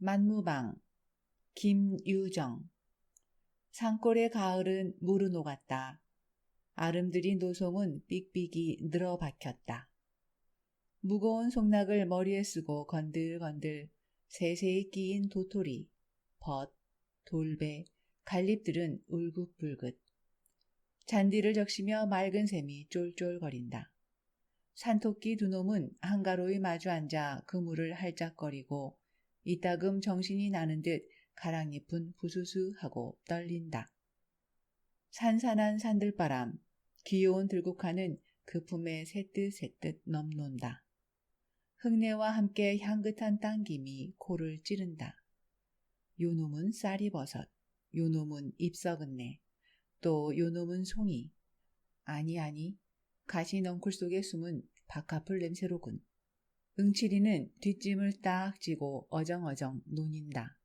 만무방 김유정. 산골의 가을은 무르 녹았다. 아름드린 노송은 삑삑이 늘어 박혔다. 무거운 송락을 머리에 쓰고 건들건들 세세히 끼인 도토리, 벗, 돌배, 갈립들은 울긋불긋. 잔디를 적시며 맑은 샘이 쫄쫄거린다. 산토끼 두 놈은 한가로이 마주 앉아 그물을 할짝거리고 이따금 정신이 나는 듯 가랑잎은 부수수하고 떨린다. 산산한 산들바람, 귀여운 들국화는 그 품에 새뜻새뜻 넘논다. 흙내와 함께 향긋한 당김이 코를 찌른다. 요놈은 쌀이버섯, 요놈은 잎썩은내, 또 요놈은 송이. 아니, 가시넝쿨 속에 숨은 박하풀 냄새로군. 응치리는 뒷짐을 딱 쥐고 어정어정 논인다.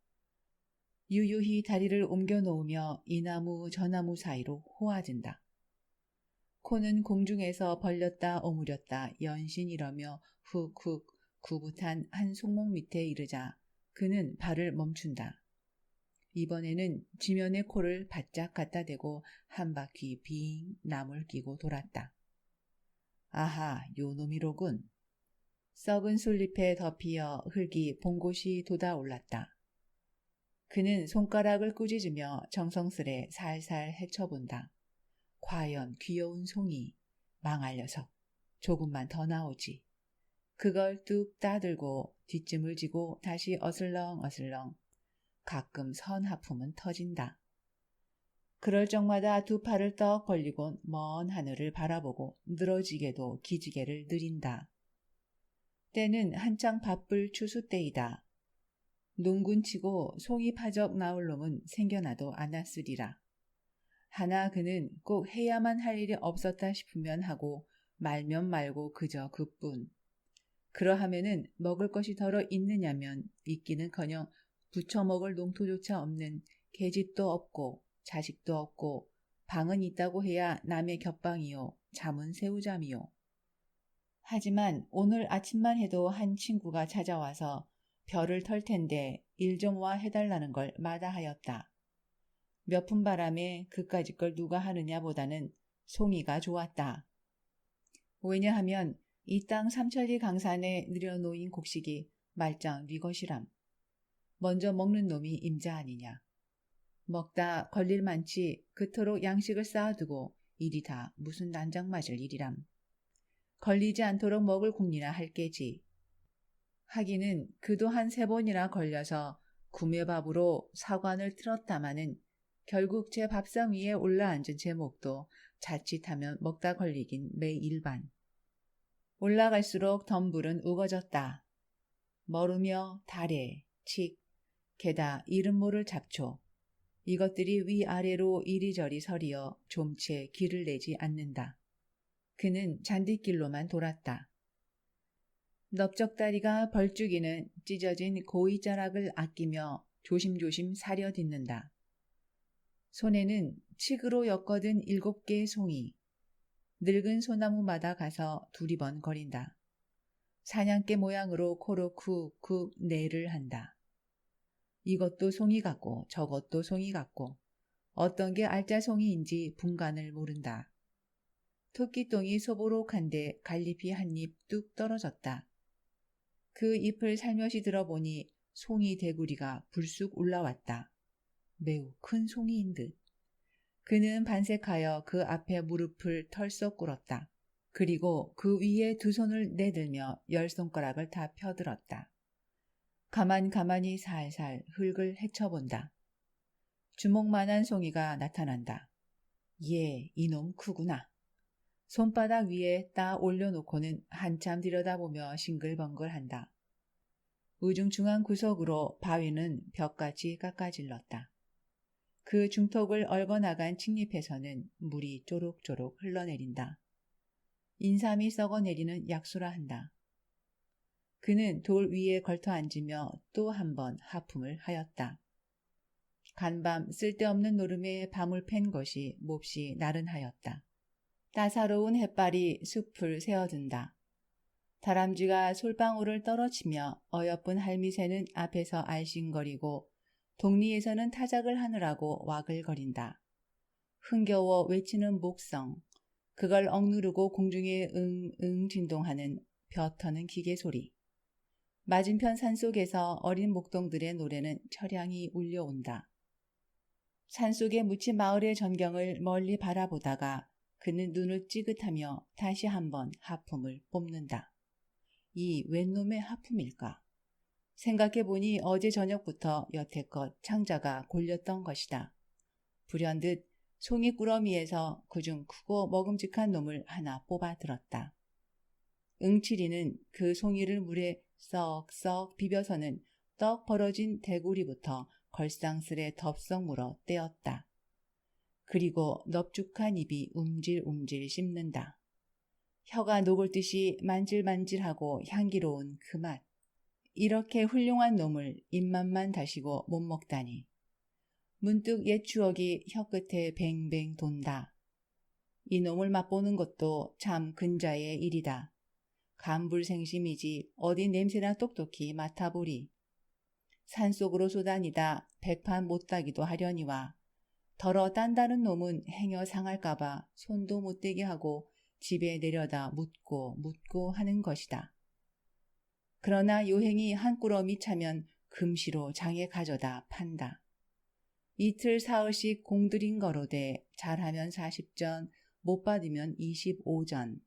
유유히 다리를 옮겨 놓으며 이 나무 저 나무 사이로 호화진다. 코는 공중에서 벌렸다 오므렸다 연신 이러며 훅훅 구붓한 한 송목 밑에 이르자 그는 발을 멈춘다. 이번에는 지면에 코를 바짝 갖다 대고 한 바퀴 빙 나물 끼고 돌았다. 아하, 요놈이로군. 썩은 솔잎에 덮이어 흙이 봉곳이 돋아올랐다. 그는 손가락을 꾸짖으며 정성스레 살살 헤쳐본다. 과연 귀여운 송이, 망할 녀석, 조금만 더 나오지. 그걸 뚝 따들고 뒷짐을 지고 다시 어슬렁어슬렁. 가끔 선 하품은 터진다. 그럴 적마다 두 팔을 떡 벌리곤 먼 하늘을 바라보고 늘어지게도 기지개를 느린다. 때는 한창 바쁠 추수 때이다. 농군치고 송이 파적 나올 놈은 생겨나도 않았으리라. 하나 그는 꼭 해야만 할 일이 없었다 싶으면 하고 말면 말고 그저 그뿐. 그러하면은 먹을 것이 덜어 있느냐면 있기는커녕 부쳐 먹을 농토조차 없는 계집도 없고 자식도 없고 방은 있다고 해야 남의 겹방이요 잠은 새우잠이요. 하지만 오늘 아침만 해도 한 친구가 찾아와서 별을 털 텐데 일 좀 와 해달라는 걸 마다하였다. 몇 푼 바람에 그까짓 걸 누가 하느냐 보다는 송이가 좋았다. 왜냐하면 이 땅 삼천리 강산에 늘여놓인 곡식이 말짱 네 것이람. 먼저 먹는 놈이 임자 아니냐. 먹다 걸릴 만치 그토록 양식을 쌓아두고 일이 다 무슨 난장 맞을 일이람. 걸리지 않도록 먹을 궁리나 할 게지. 하기는 그도 한 3번이나 걸려서 구매밥으로 사관을 틀었다마는 결국 제 밥상 위에 올라앉은 제 목도 자칫하면 먹다 걸리긴 매일반. 올라갈수록 덤불은 우거졌다. 머루며 다래, 칙, 게다 이름 모를 잡초. 이것들이 위아래로 이리저리 서리어 좀채 길을 내지 않는다. 그는 잔디길로만 돌았다. 넓적다리가 벌쭉이는 찢어진 고이자락을 아끼며 조심조심 사려 딛는다. 손에는 칡으로 엮어든 7개의 송이. 늙은 소나무마다 가서 두리번거린다. 사냥개 모양으로 코로 쿡쿡 내를 한다. 이것도 송이 같고 저것도 송이 같고 어떤 게 알짜송이인지 분간을 모른다. 토끼똥이 소보록한데 갈잎이 한 입 뚝 떨어졌다. 그 잎을 살며시 들어보니 송이 대구리가 불쑥 올라왔다. 매우 큰 송이인 듯. 그는 반색하여 그 앞에 무릎을 털썩 꿇었다. 그리고 그 위에 두 손을 내들며 10손가락을 다 펴들었다. 가만히 살살 흙을 헤쳐본다. 주먹만한 송이가 나타난다. 예, 이놈 크구나. 손바닥 위에 딱 올려놓고는 한참 들여다보며 싱글벙글한다. 우중충한 구석으로 바위는 벽같이 깎아질렀다. 그 중턱을 얽어나간 칡잎에서는 물이 쪼록쪼록 흘러내린다. 인삼이 썩어내리는 약수라 한다. 그는 돌 위에 걸터 앉으며 또 한 번 하품을 하였다. 간밤 쓸데없는 노름에 밤을 팬 것이 몹시 나른하였다. 따사로운 햇발이 숲을 새어든다. 다람쥐가 솔방울을 떨어치며 어여쁜 할미새는 앞에서 알싱거리고 독리에서는 타작을 하느라고 와글거린다. 흥겨워 외치는 목성, 그걸 억누르고 공중에 응응 진동하는 벼터는 기계 소리. 맞은편 산속에서 어린 목동들의 노래는 처량히 울려온다. 산속에 묻힌 마을의 전경을 멀리 바라보다가 그는 눈을 찌긋하며 다시 한번 하품을 뽑는다. 이 웬 놈의 하품일까? 생각해보니 어제 저녁부터 여태껏 창자가 골렸던 것이다. 불현듯 송이꾸러미에서 그중 크고 먹음직한 놈을 하나 뽑아 들었다. 응치리는 그 송이를 물에 썩썩 비벼서는 떡 벌어진 대구리부터 걸상스레 덥석 물어 떼었다. 그리고 넙죽한 입이 움질움질 씹는다. 혀가 녹을 듯이 만질만질하고 향기로운 그 맛. 이렇게 훌륭한 놈을 입맛만 다시고 못 먹다니. 문득 옛 추억이 혀끝에 뱅뱅 돈다. 이 놈을 맛보는 것도 참 근자의 일이다. 간불생심이지 어디 냄새나 똑똑히 맡아보리. 산속으로 쏘다니다 백판 못 따기도 하려니와 더러 딴다는 놈은 행여 상할까봐 손도 못 대게 하고 집에 내려다 묻고 하는 것이다. 그러나 요행이 한 꾸러미 차면 금시로 장에 가져다 판다. 이틀 사흘씩 공들인 거로되 잘하면 40전, 못 받으면 25전.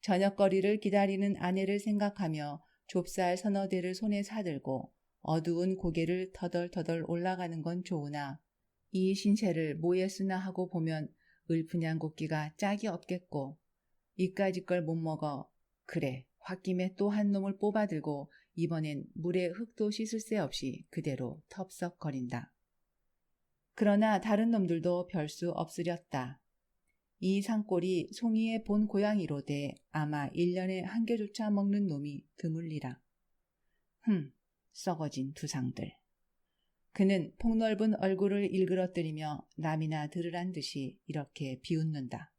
저녁거리를 기다리는 아내를 생각하며 좁쌀 서너 대를 손에 사들고 어두운 고개를 터덜터덜 올라가는 건 좋으나 이 신세를 뭐에 쓰나 하고 보면 을푼양곡기가 짝이 없겠고 이까짓 걸 못 먹어. 그래, 홧김에 또 한 놈을 뽑아들고 이번엔 물에 흙도 씻을 새 없이 그대로 텁석거린다. 그러나 다른 놈들도 별 수 없으렸다. 이 산골이 송이의 본 고향이로되 아마 1년에 한 개조차 먹는 놈이 드물리라. 썩어진 두상들. 그는 폭넓은 얼굴을 일그러뜨리며 남이나 들으란 듯이 이렇게 비웃는다.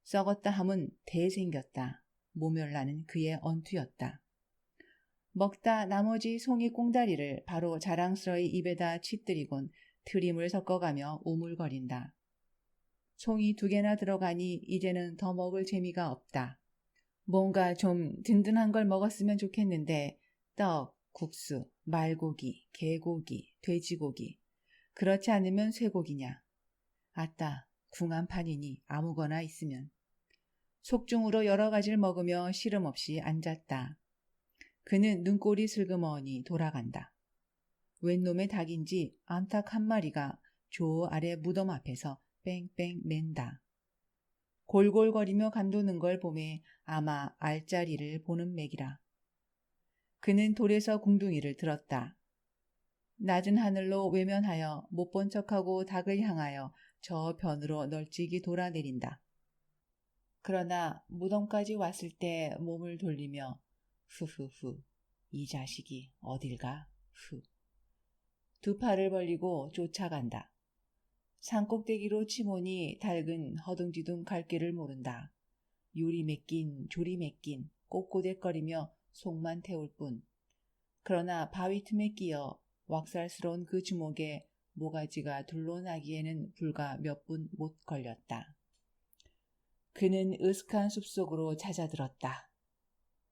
썩었다 함은 대생겼다. 모멸나는 그의 언투였다. 먹다 나머지 송이 꽁다리를 바로 자랑스러이 입에다 칩들이곤 트림을 섞어가며 우물거린다. 송이 2개나 들어가니 이제는 더 먹을 재미가 없다. 뭔가 좀 든든한 걸 먹었으면 좋겠는데 떡, 국수, 말고기, 개고기, 돼지고기, 그렇지 않으면 쇠고기냐. 아따, 궁한판이니 아무거나 있으면. 속중으로 여러 가지를 먹으며 시름 없이 앉았다. 그는 눈꼴이 슬그머니 돌아간다. 웬 놈의 닭인지 암탉 한 마리가 조 아래 무덤 앞에서 뺑뺑 맨다. 골골거리며 감도는 걸 보매 아마 알짜리를 보는 맥이라. 그는 돌에서 궁둥이를 들었다. 낮은 하늘로 외면하여 못 본 척하고 닭을 향하여 저 변으로 널찍이 돌아내린다. 그러나 무덤까지 왔을 때 몸을 돌리며 후후후, 이 자식이 어딜 가? 후. 2 팔을 벌리고 쫓아간다. 산꼭대기로 치모니 닭은 허둥지둥 갈 길을 모른다. 요리 맺긴 조리 맺긴 꼬꼬댁거리며 속만 태울 뿐. 그러나 바위 틈에 끼어 왁살스러운 그 주먹에 모가지가 둘러나기에는 불과 몇 분 못 걸렸다. 그는 으슥한 숲속으로 찾아들었다.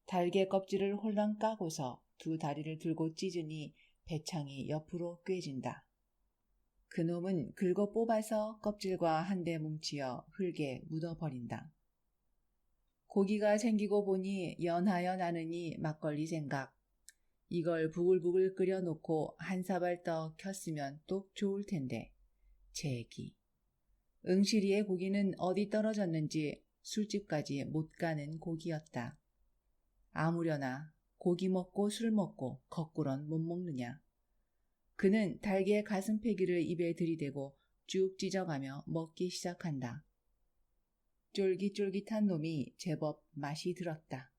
달개 껍질을 홀랑 까고서 2 다리를 들고 찢으니 배창이 옆으로 꿰진다. 그놈은 긁어 뽑아서 껍질과 한데 뭉치어 흙에 묻어버린다. 고기가 생기고 보니 연하여 나느니 막걸리 생각. 이걸 부글부글 끓여놓고 한 사발 떡 켰으면 똑 좋을 텐데. 제기. 응시리의 고기는 어디 떨어졌는지 술집까지 못 가는 고기였다. 아무려나 고기 먹고 술 먹고 거꾸론 못 먹느냐. 그는 달개의 가슴패기를 입에 들이대고 쭉 찢어가며 먹기 시작한다. 쫄깃쫄깃한 놈이 제법 맛이 들었다.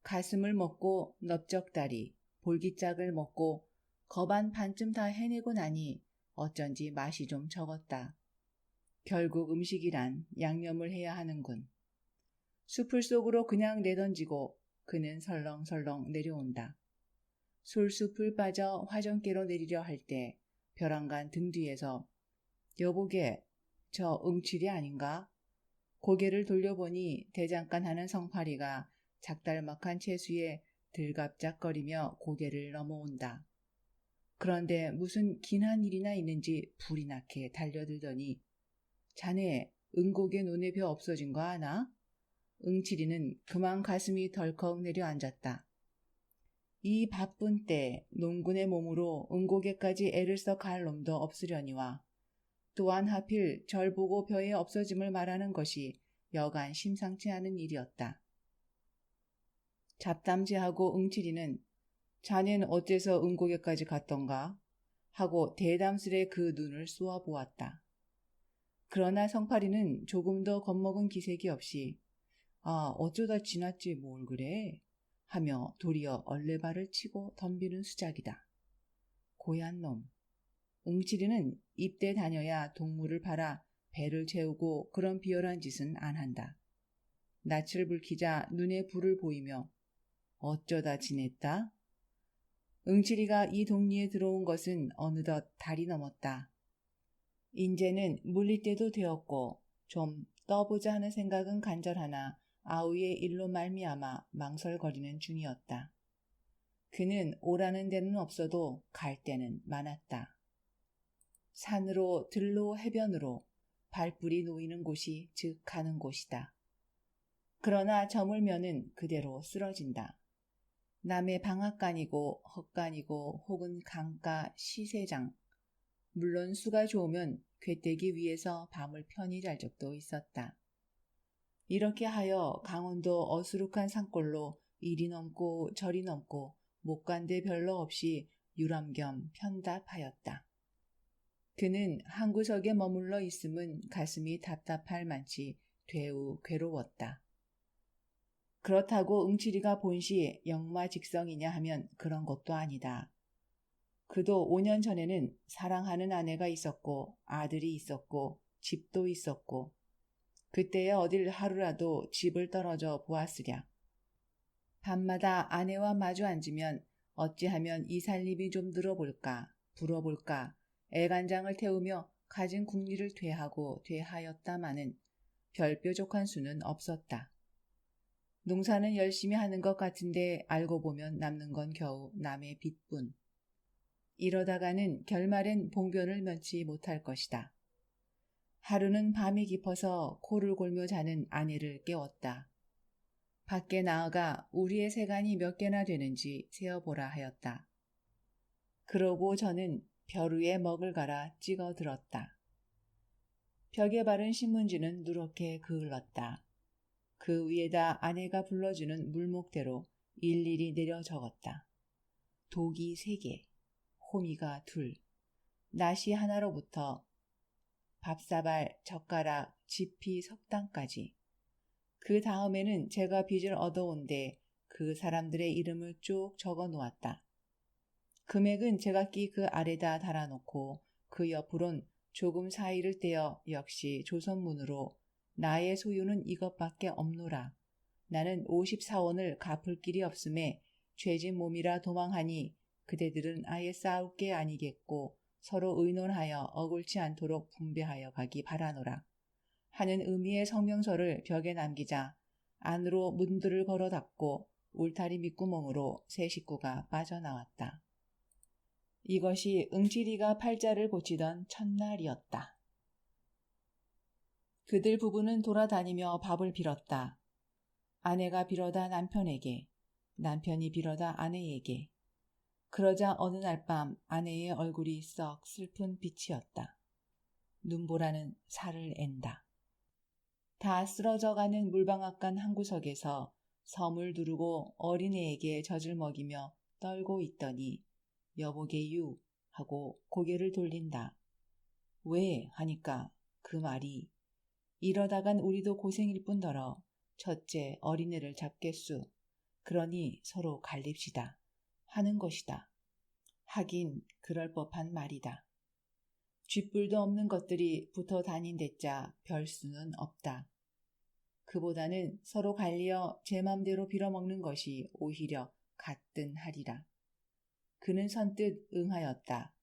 가슴을 먹고 넓적다리, 볼기짝을 먹고 거반 반쯤 다 해내고 나니 어쩐지 맛이 좀 적었다. 결국 음식이란 양념을 해야 하는군. 수풀 속으로 그냥 내던지고 그는 설렁설렁 내려온다. 솔숲을 빠져 화정계로 내리려 할 때 벼랑간 등 뒤에서 여보게 저 응칠이 아닌가? 고개를 돌려보니 대장간 하는 성파리가 작달막한 채수에 들갑작거리며 고개를 넘어온다. 그런데 무슨 긴한 일이나 있는지 불이 나게 달려들더니 자네 응곡의 논에 벼 없어진 거 아나? 응칠이는 그만 가슴이 덜컥 내려앉았다. 이 바쁜 때 농군의 몸으로 응곡에까지 애를 써 갈 놈도 없으려니와 또한 하필 절 보고 벼에 없어짐을 말하는 것이 여간 심상치 않은 일이었다. 잡담지하고 응칠이는 자넨 어째서 응곡에까지 갔던가? 하고 대담스레 그 눈을 쏘아 보았다. 그러나 성파리는 조금 더 겁먹은 기색이 없이 어쩌다 지났지 뭘 그래? 하며 도리어 얼레발을 치고 덤비는 수작이다. 고얀 놈. 응칠이는 입대 다녀야 동물을 팔아 배를 채우고 그런 비열한 짓은 안 한다. 낯을 붉히자 눈에 불을 보이며 어쩌다 지냈다? 응칠이가 이 동리에 들어온 것은 어느덧 달이 넘었다. 인제는 물릴 때도 되었고 좀 떠보자 하는 생각은 간절하나 아우의 일로 말미암아 망설거리는 중이었다. 그는 오라는 데는 없어도 갈 데는 많았다. 산으로 들로 해변으로 발뿔이 놓이는 곳이 즉 가는 곳이다. 그러나 저물면은 그대로 쓰러진다. 남의 방앗간이고 헛간이고 혹은 강가 시세장, 물론 수가 좋으면 궤대기 위에서 밤을 편히 잘 적도 있었다. 이렇게 하여 강원도 어수룩한 산골로 이리 넘고 저리 넘고 못 간 데 별로 없이 유람겸 편답하였다. 그는 한 구석에 머물러 있음은 가슴이 답답할 만치 되우 괴로웠다. 그렇다고 응칠이가 본시 역마직성이냐 하면 그런 것도 아니다. 그도 5년 전에는 사랑하는 아내가 있었고 아들이 있었고 집도 있었고 그때에 어딜 하루라도 집을 떨어져 보았으랴. 밤마다 아내와 마주 앉으면 어찌하면 이 살림이 좀 들어볼까 불어볼까 애간장을 태우며 가진 국리를 되하고 되하였다마는 별 뾰족한 수는 없었다. 농사는 열심히 하는 것 같은데 알고 보면 남는 건 겨우 남의 빚뿐. 이러다가는 결말엔 봉변을 면치 못할 것이다. 하루는 밤이 깊어서 코를 골며 자는 아내를 깨웠다. 밖에 나아가 우리의 세간이 몇 개나 되는지 세어보라 하였다. 그러고 저는 벼 위에 먹을 갈아 찍어 들었다. 벽에 바른 신문지는 누렇게 그을렀다. 그 위에다 아내가 불러주는 물목대로 일일이 내려 적었다. 독이 3개, 호미가 2, 낫이 하나로부터 밥사발, 젓가락, 지피, 석당까지. 그 다음에는 제가 빚을 얻어온데 그 사람들의 이름을 쭉 적어 놓았다. 금액은 제각기 그 아래다 달아놓고 그 옆으론 조금 사이를 떼어 역시 조선문으로 나의 소유는 이것밖에 없노라. 나는 54원을 갚을 길이 없음에 죄진 몸이라 도망하니 그대들은 아예 싸울 게 아니겠고 서로 의논하여 억울치 않도록 분배하여 가기 바라노라. 하는 의미의 성명서를 벽에 남기자 안으로 문들을 걸어 닫고 울타리 밑구멍으로 세 식구가 빠져나왔다. 이것이 응칠이가 팔자를 고치던 첫날이었다. 그들 부부는 돌아다니며 밥을 빌었다. 아내가 빌어다 남편에게, 남편이 빌어다 아내에게. 그러자 어느 날 밤 아내의 얼굴이 썩 슬픈 빛이었다. 눈보라는 살을 앤다. 다 쓰러져가는 물방앗간 한 구석에서 섬을 두르고 어린애에게 젖을 먹이며 떨고 있더니 여보게유 하고 고개를 돌린다. 왜 하니까 그 말이 이러다간 우리도 고생일 뿐더러 첫째 어린애를 잡겠수. 그러니 서로 갈립시다. 하는 것이다. 하긴 그럴 법한 말이다. 쥐뿔도 없는 것들이 붙어 다닌댔자 별 수는 없다. 그보다는 서로 갈리어 제 맘대로 빌어먹는 것이 오히려 같든하리라. 그는 선뜻 응하였다.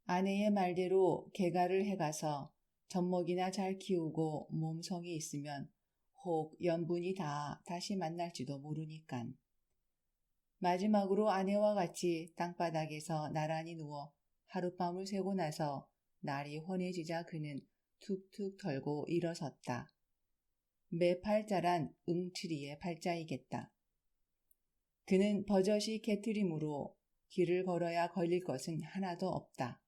아내의 말대로 개가를 해가서 젖먹이나 잘 키우고 몸성이 있으면 혹 연분이 다 다시 만날지도 모르니깐. 마지막으로 아내와 같이 땅바닥에서 나란히 누워 하룻밤을 새고 나서 날이 환해지자 그는 툭툭 털고 일어섰다. 매 팔자란 응치리의 팔자이겠다. 그는 버젓이 개트림으로 길을 걸어야 걸릴 것은 하나도 없다.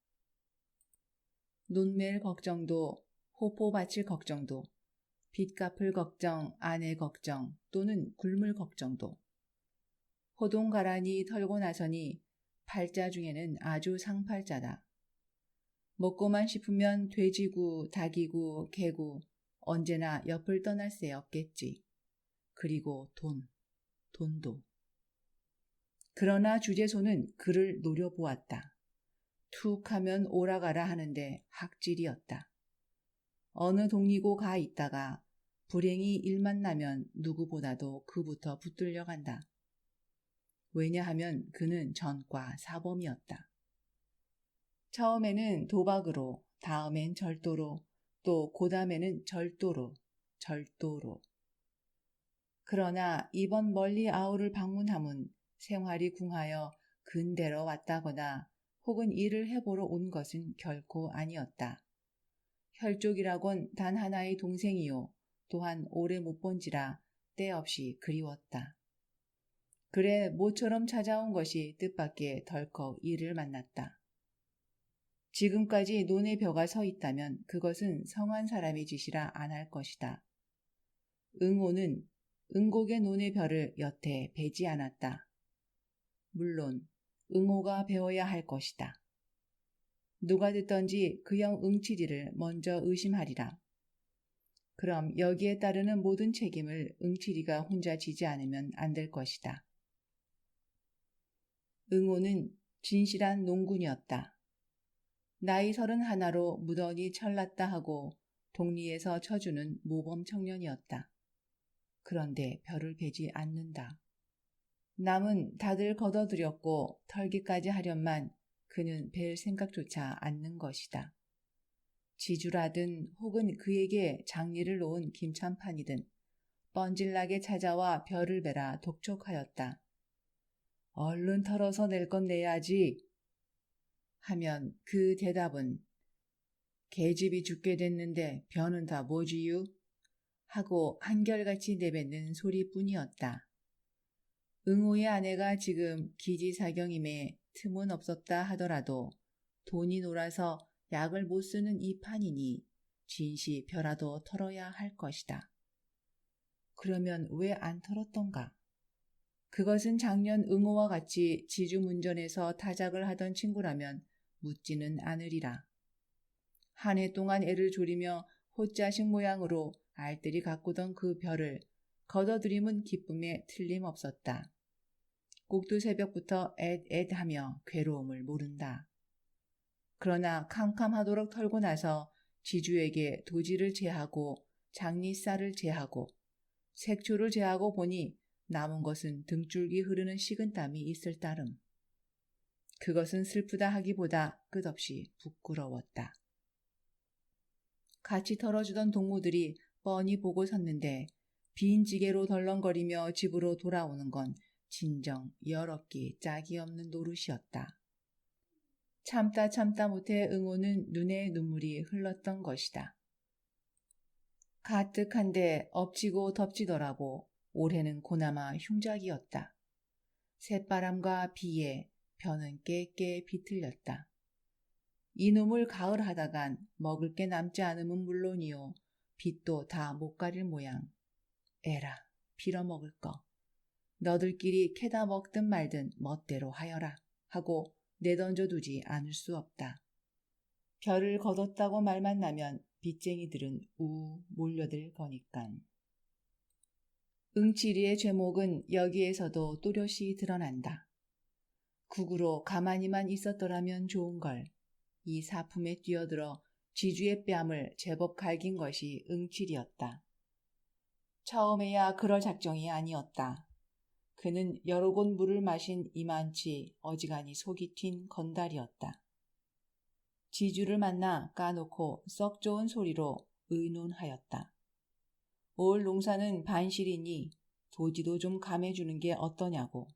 논멜 걱정도, 호포 바칠 걱정도, 빚 갚을 걱정, 아내 걱정 또는 굶을 걱정도. 호동 가라니 털고 나서니 팔자 중에는 아주 상팔자다. 먹고만 싶으면 돼지구, 닭이구, 개구 언제나 옆을 떠날 새 없겠지. 그리고 돈도. 그러나 주제소는 그를 노려보았다. 툭 하면 오라가라 하는데 학질이었다. 어느 동리고 가 있다가 불행히 일만 나면 누구보다도 그부터 붙들려 간다. 왜냐하면 그는 전과 사범이었다. 처음에는 도박으로, 다음엔 절도로, 또 고다음에는 절도로. 그러나 이번 멀리 아우를 방문함은 생활이 궁하여 근대로 왔다거나 혹은 일을 해보러 온 것은 결코 아니었다. 혈족이라곤 단 하나의 동생이요. 또한 오래 못 본지라 때없이 그리웠다. 그래 모처럼 찾아온 것이 뜻밖의 덜컥 이를 만났다. 지금까지 논의 벼가 서 있다면 그것은 성한 사람의 짓이라 안 할 것이다. 응호는 응곡의 논의 벼를 여태 베지 않았다. 물론 응호가 배워야 할 것이다. 누가 듣던지 그형 응치리를 먼저 의심하리라. 그럼 여기에 따르는 모든 책임을 응치리가 혼자 지지 않으면 안 될 것이다. 응호는 진실한 농군이었다. 나이 31로 무던히 철났다 하고 동리에서 쳐주는 모범 청년이었다. 그런데 벼를 베지 않는다. 남은 다들 걷어들였고 털기까지 하련만 그는 벨 생각조차 않는 것이다. 지주라든 혹은 그에게 장리를 놓은 김찬판이든 뻔질나게 찾아와 벼를 베라 독촉하였다. 얼른 털어서 낼 건 내야지 하면 그 대답은 계집이 죽게 됐는데 벼는 다 뭐지유? 하고 한결같이 내뱉는 소리뿐이었다. 응호의 아내가 지금 기지사경임에 틈은 없었다 하더라도 돈이 놀아서 약을 못 쓰는 이 판이니 진시 벼라도 털어야 할 것이다. 그러면 왜 안 털었던가? 그것은 작년 응호와 같이 지주문전에서 타작을 하던 친구라면 묻지는 않으리라. 한 해 동안 애를 조리며 호자식 모양으로 알뜰히 가꾸던 그 벼를 걷어들임은 기쁨에 틀림없었다. 꼭두 새벽부터 앳앳하며 괴로움을 모른다. 그러나 캄캄하도록 털고 나서 지주에게 도지를 제하고 장리쌀을 제하고 색초를 제하고 보니 남은 것은 등줄기 흐르는 식은땀이 있을 따름. 그것은 슬프다 하기보다 끝없이 부끄러웠다. 같이 털어주던 동무들이 뻔히 보고 섰는데 빈 지게로 덜렁거리며 집으로 돌아오는 건 진정 열없기 짝이 없는 노릇이었다. 참다 못해 응호는 눈에 눈물이 흘렀던 것이다. 가뜩한데 엎치고 덮치더라고 올해는 고나마 흉작이었다. 새바람과 비에 벼는 깨깨 비틀렸다. 이놈을 가을 하다간 먹을 게 남지 않으면 물론이요. 빚도 다 못 가릴 모양. 에라 빌어먹을 거. 너들끼리 캐다 먹든 말든 멋대로 하여라 하고 내던져두지 않을 수 없다. 벼를 거뒀다고 말만 나면 빚쟁이들은 몰려들 거니깐. 응치리의 죄목은 여기에서도 또렷이 드러난다. 국으로 가만히만 있었더라면 좋은걸. 이 사품에 뛰어들어 지주의 뺨을 제법 갈긴 것이 응치리였다. 처음에야 그럴 작정이 아니었다. 그는 여러 곳 물을 마신 이만치 어지간히 속이 튄 건달이었다. 지주를 만나 까놓고 썩 좋은 소리로 의논하였다. 올 농사는 반실이니 도지도 좀 감해주는 게 어떠냐고.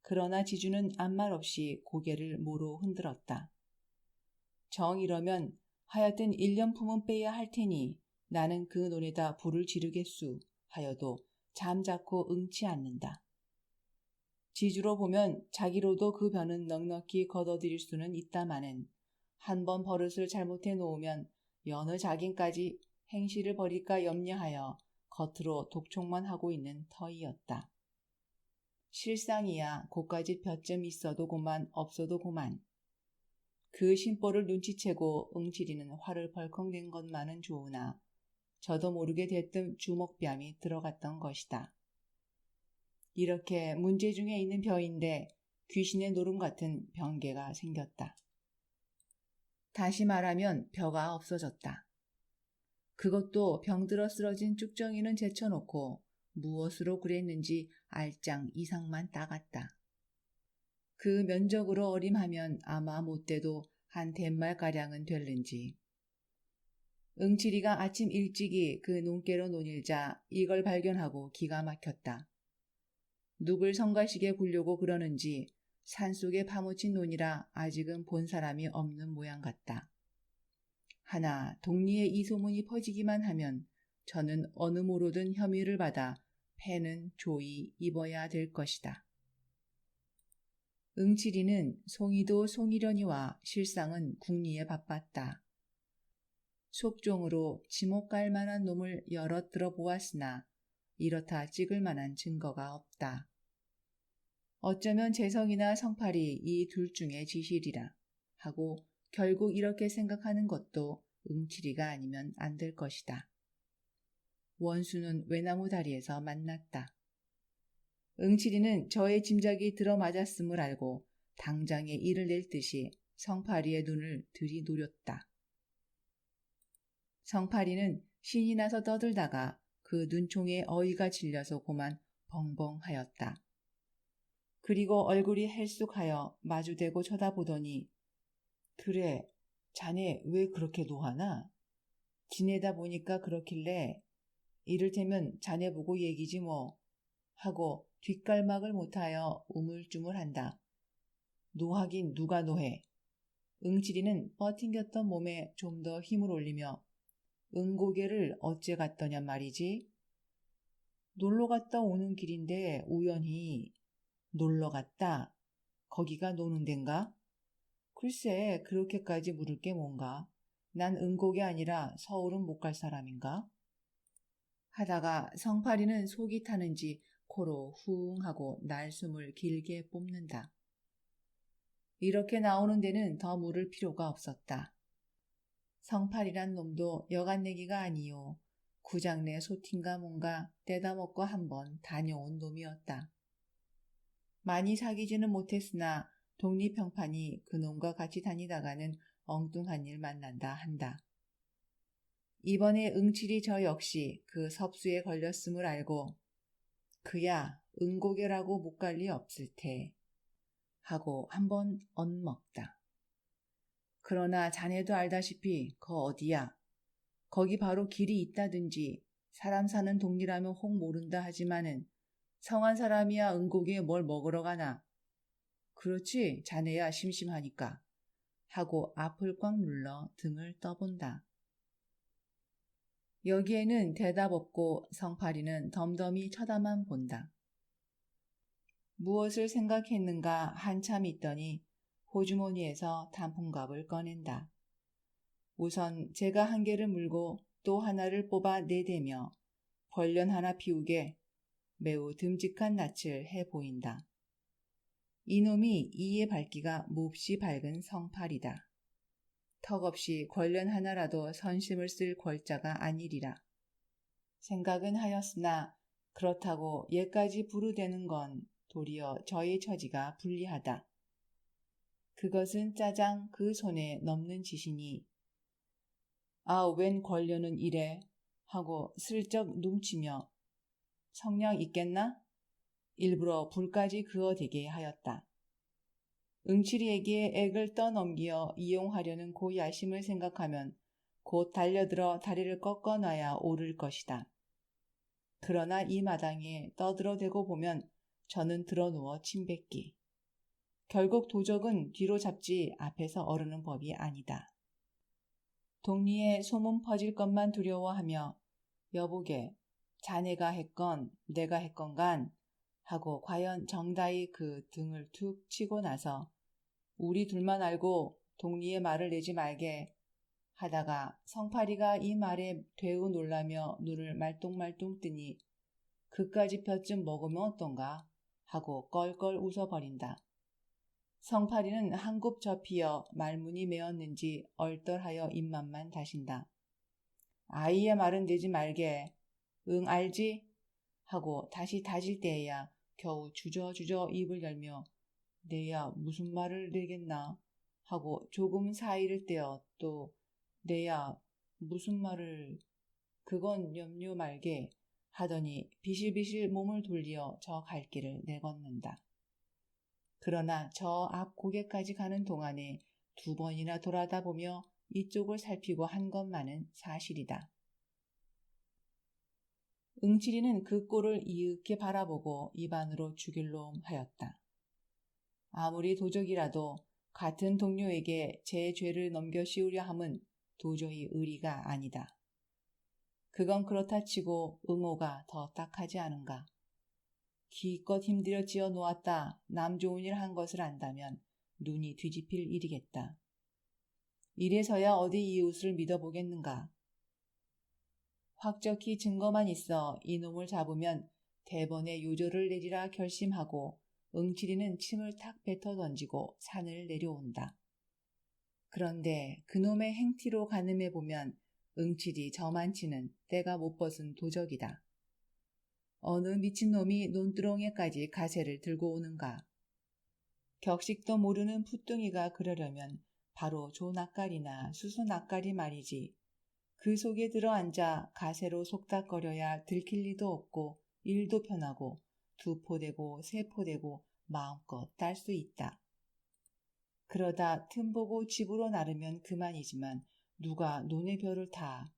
그러나 지주는 아무 말 없이 고개를 모로 흔들었다. 정 이러면 하여튼 1년품은 빼야 할 테니 나는 그 논에다 불을 지르겠수 하여도 잠자코 응치 않는다. 지주로 보면 자기로도 그 변은 넉넉히 걷어들일 수는 있다마는 한번 버릇을 잘못해 놓으면 여느 자긴까지 행실을 버릴까 염려하여 겉으로 독촉만 하고 있는 터이였다. 실상이야 고까짓 볕좀 있어도 고만 없어도 고만. 그 심보를 눈치채고 응치리는 화를 벌컥 낸 것만은 좋으나 저도 모르게 대뜸 주먹뺨이 들어갔던 것이다. 이렇게 문제 중에 있는 벼인데 귀신의 노름 같은 병개가 생겼다. 다시 말하면 벼가 없어졌다. 그것도 병들어 쓰러진 쭉정이는 제쳐놓고 무엇으로 그랬는지 알짱 이상만 따갔다. 그 면적으로 어림하면 아마 못돼도 한 댓말가량은 될는지. 응치리가 아침 일찍이 그 논깨로 논일자 이걸 발견하고 기가 막혔다. 누굴 성가시게 굴려고 그러는지 산속에 파묻힌 논이라 아직은 본 사람이 없는 모양 같다. 하나 동리에 이 소문이 퍼지기만 하면 저는 어느 모로든 혐의를 받아 패는 조이 입어야 될 것이다. 응치리는 송이도 송이려니와 실상은 궁리에 바빴다. 속종으로 지목 갈 만한 놈을 여럿 들어보았으나 이렇다 찍을 만한 증거가 없다. 어쩌면 재성이나 성팔이 이 둘 중에 지실이라 하고 결국 이렇게 생각하는 것도 응치리가 아니면 안 될 것이다. 원수는 외나무 다리에서 만났다. 응치리는 저의 짐작이 들어맞았음을 알고 당장에 일을 낼 듯이 성팔이의 눈을 들이노렸다. 성팔이는 신이 나서 떠들다가 그 눈총에 어이가 질려서 고만 벙벙하였다. 그리고 얼굴이 헬쑥하여 마주대고 쳐다보더니 그래, 자네 왜 그렇게 노하나? 지내다 보니까 그렇길래 이를테면 자네 보고 얘기지 뭐 하고 뒷갈막을 못하여 우물쭈물한다. 노하긴 누가 노해. 응치리는 뻗팅겼던 몸에 좀 더 힘을 올리며 응고개를 어째 갔더냐 말이지. 놀러 갔다 오는 길인데 우연히 놀러 갔다. 거기가 노는 덴가? 글쎄 그렇게까지 물을 게 뭔가. 난 응곡이 아니라 서울은 못 갈 사람인가? 하다가 성팔이는 속이 타는지 코로 후웅 하고 날숨을 길게 뽑는다. 이렇게 나오는 데는 더 물을 필요가 없었다. 성팔이란 놈도 여간내기가 아니요. 구장내 소틴가 뭔가 떼다 먹고 한번 다녀온 놈이었다. 많이 사귀지는 못했으나 독립형판이 그놈과 같이 다니다가는 엉뚱한 일 만난다 한다. 이번에 응칠이 저 역시 그 섭수에 걸렸음을 알고 그야 응고개라고 못 갈 리 없을 테 하고 한번 엇먹다. 그러나 자네도 알다시피 거 어디야. 거기 바로 길이 있다든지 사람 사는 동리라면 혹 모른다 하지만은 성한 사람이야 응고개에 뭘 먹으러 가나. 그렇지 자네야 심심하니까 하고 앞을 꽉 눌러 등을 떠본다. 여기에는 대답 없고 성팔이는 덤덤히 쳐다만 본다. 무엇을 생각했는가 한참 있더니 호주머니에서 단풍갑을 꺼낸다. 우선 제가 한 개를 물고 또 하나를 뽑아 내대며 벌련 하나 피우게 매우 듬직한 낯을 해 보인다. 이놈이 이의 밝기가 몹시 밝은 성팔이다. 턱없이 권련 하나라도 선심을 쓸 권자가 아니리라. 생각은 하였으나 그렇다고 얘까지 부르대는 건 도리어 저의 처지가 불리하다. 그것은 짜장 그 손에 넘는 짓이니 웬 권련은 이래 하고 슬쩍 눈치며 성냥 있겠나? 일부러 불까지 그어대게 하였다. 응칠이에게 액을 떠넘겨 이용하려는 그 야심을 생각하면 곧 달려들어 다리를 꺾어놔야 오를 것이다. 그러나 이 마당에 떠들어대고 보면 저는 드러누워 침뱉기. 결국 도적은 뒤로 잡지 앞에서 어르는 법이 아니다. 동리에 소문 퍼질 것만 두려워하며 여보게 자네가 했건 내가 했건간 하고 과연 정다이 그 등을 툭 치고 나서 우리 둘만 알고 동리의 말을 내지 말게 하다가 성파리가 이 말에 되우 놀라며 눈을 말똥말똥 뜨니 그까지 볕좀 먹으면 어떤가 하고 껄껄 웃어버린다. 성파리는 한굽 접히어 말문이 메었는지 얼떨하여 입맛만 다신다. 아이의 말은 내지 말게. 응 알지? 하고 다시 다질 때에야 겨우 주저주저 입을 열며 내야 무슨 말을 내겠나 하고 조금 사이를 떼어 또 내야 무슨 말을 그건 염려 말게 하더니 비실비실 몸을 돌리어 저 갈 길을 내걷는다. 그러나 저 앞 고개까지 가는 동안에 2번이나 돌아다 보며 이쪽을 살피고 한 것만은 사실이다. 응칠이는 그 꼴을 이윽게 바라보고 입안으로 죽일 놈 하였다. 아무리 도적이라도 같은 동료에게 제 죄를 넘겨 씌우려 함은 도저히 의리가 아니다. 그건 그렇다 치고 응오가 더 딱하지 않은가. 기껏 힘들여 지어 놓았다 남 좋은 일 한 것을 안다면 눈이 뒤집힐 일이겠다. 이래서야 어디 이웃을 믿어보겠는가. 확적히 증거만 있어 이놈을 잡으면 대번에 요절을 내리라 결심하고 응칠이는 침을 탁 뱉어 던지고 산을 내려온다. 그런데 그놈의 행티로 가늠해 보면 응칠이 저만치는 때가 못 벗은 도적이다. 어느 미친놈이 논두렁에까지 가세를 들고 오는가. 격식도 모르는 푸뚱이가 그러려면 바로 조낙갈이나 수수낙갈이 말이지. 그 속에 들어앉아 가세로 속닥거려야 들킬 리도 없고 일도 편하고 두포되고 세포되고 마음껏 딸 수 있다. 그러다 틈보고 집으로 나르면 그만이지만 누가 논의 벼를 타.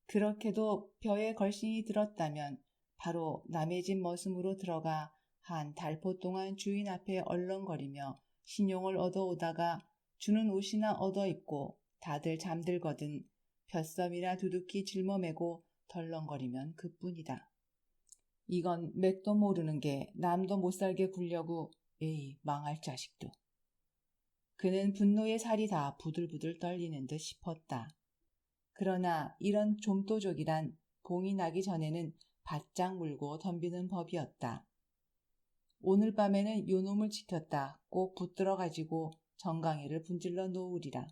그렇게도 벼에 걸신이 들었다면 바로 남의 집 머슴으로 들어가 한 달포 동안 주인 앞에 얼렁거리며 신용을 얻어오다가 주는 옷이나 얻어입고 다들 잠들거든 볕섬이나 두둑히 짊어매고 덜렁거리면 그뿐이다. 이건 맥도 모르는 게 남도 못살게 굴려고 에이 망할 자식도. 그는 분노의 살이 다 부들부들 떨리는 듯 싶었다. 그러나 이런 좀도족이란 봉이 나기 전에는 바짝 물고 덤비는 법이었다. 오늘 밤에는 요놈을 지켰다 꼭 붙들어가지고 정강이를 분질러 놓으리라.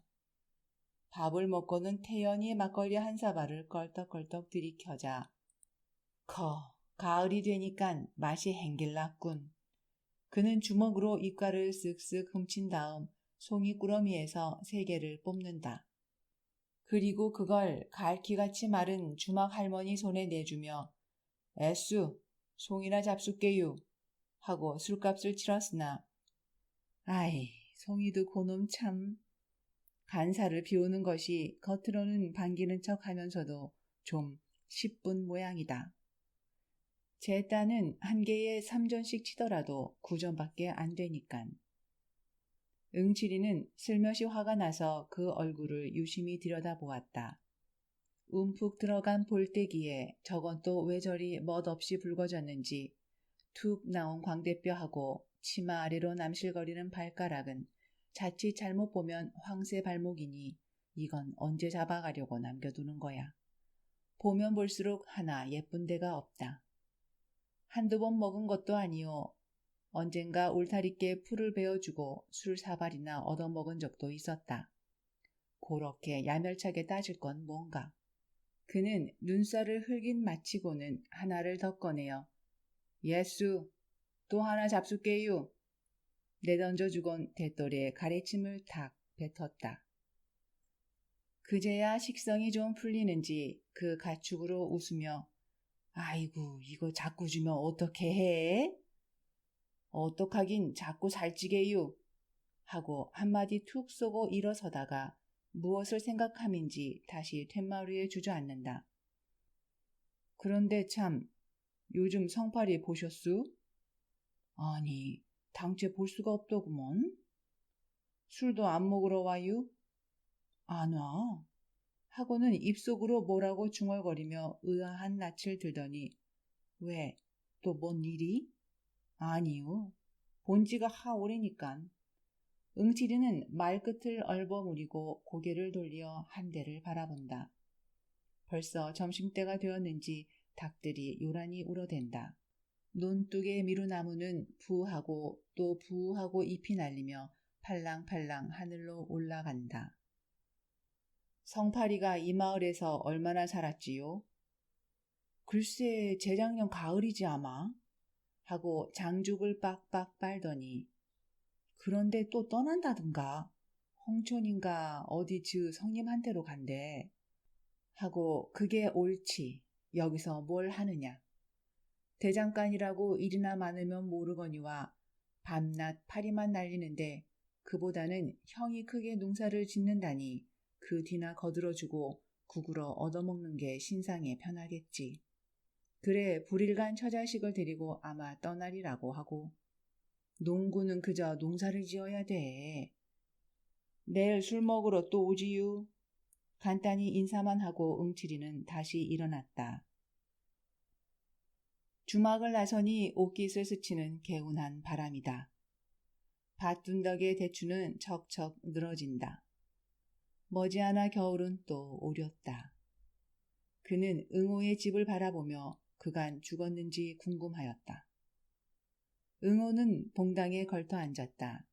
밥을 먹고는 태연히 막걸리 한 사발을 껄떡껄떡 들이켜자 가을이 되니깐 맛이 행길났군. 그는 주먹으로 입가를 쓱쓱 훔친 다음 송이 꾸러미에서 3개를 뽑는다. 그리고 그걸 갈퀴같이 마른 주막 할머니 손에 내주며 애쑤 송이나 잡숫게유 하고 술값을 치렀으나 아이 송이도 고놈 참. 간사를 비우는 것이 겉으로는 반기는 척 하면서도 좀 10분 모양이다. 제 딴은 한 개에 3전씩 치더라도 9전밖에 안 되니깐. 응칠이는 슬며시 화가 나서 그 얼굴을 유심히 들여다보았다. 움푹 들어간 볼때기에 저건 또 왜 저리 멋없이 붉어졌는지 툭 나온 광대뼈하고 치마 아래로 남실거리는 발가락은 자칫 잘못 보면 황새 발목이니 이건 언제 잡아가려고 남겨두는 거야. 보면 볼수록 하나 예쁜 데가 없다. 한두 번 먹은 것도 아니오. 언젠가 울타리께 풀을 베어주고 술 4발이나 얻어먹은 적도 있었다. 그렇게 야멸차게 따질 건 뭔가. 그는 눈살을 흘긴 마치고는 하나를 더 꺼내어 예수 또 하나 잡숫게유 내던져주곤 대또리에 가래침을 탁 뱉었다. 그제야 식성이 좀 풀리는지 그 가축으로 웃으며 아이고, 이거 자꾸 주면 어떻게 해? 어떡하긴 자꾸 살찌게요. 하고 한마디 툭 쏘고 일어서다가 무엇을 생각함인지 다시 툇마루에 주저앉는다. 그런데 참, 요즘 성팔이 보셨수? 아니, 당최 볼 수가 없더구먼. 술도 안 먹으러 와유? 안 와. 하고는 입속으로 뭐라고 중얼거리며 의아한 낯을 들더니 왜? 또 뭔 일이? 아니요. 본지가 하오래니깐. 응치리는 말끝을 얼버무리고 고개를 돌려 한 대를 바라본다. 벌써 점심때가 되었는지 닭들이 요란히 울어댄다. 논둑의 미루나무는 부하고 또 부하고 잎이 날리며 팔랑팔랑 하늘로 올라간다. 성파리가 이 마을에서 얼마나 살았지요? 글쎄 재작년 가을이지 아마. 하고 장죽을 빡빡 빨더니 그런데 또 떠난다든가 홍촌인가 어디 즈 성님한테로 간대. 하고 그게 옳지. 여기서 뭘 하느냐. 대장간이라고 일이나 많으면 모르거니와 밤낮 파리만 날리는데 그보다는 형이 크게 농사를 짓는다니 그 뒤나 거들어주고 국으로 얻어먹는 게 신상에 편하겠지. 그래 불일간 처자식을 데리고 아마 떠나리라고 하고 농구는 그저 농사를 지어야 돼. 내일 술 먹으러 또 오지유. 간단히 인사만 하고 응치리는 다시 일어났다. 주막을 나서니 옷깃을 스치는 개운한 바람이다. 밭둔덕의 대추는 척척 늘어진다. 머지않아 겨울은 또 오렸다. 그는 응호의 집을 바라보며 그간 죽었는지 궁금하였다. 응호는 봉당에 걸터 앉았다.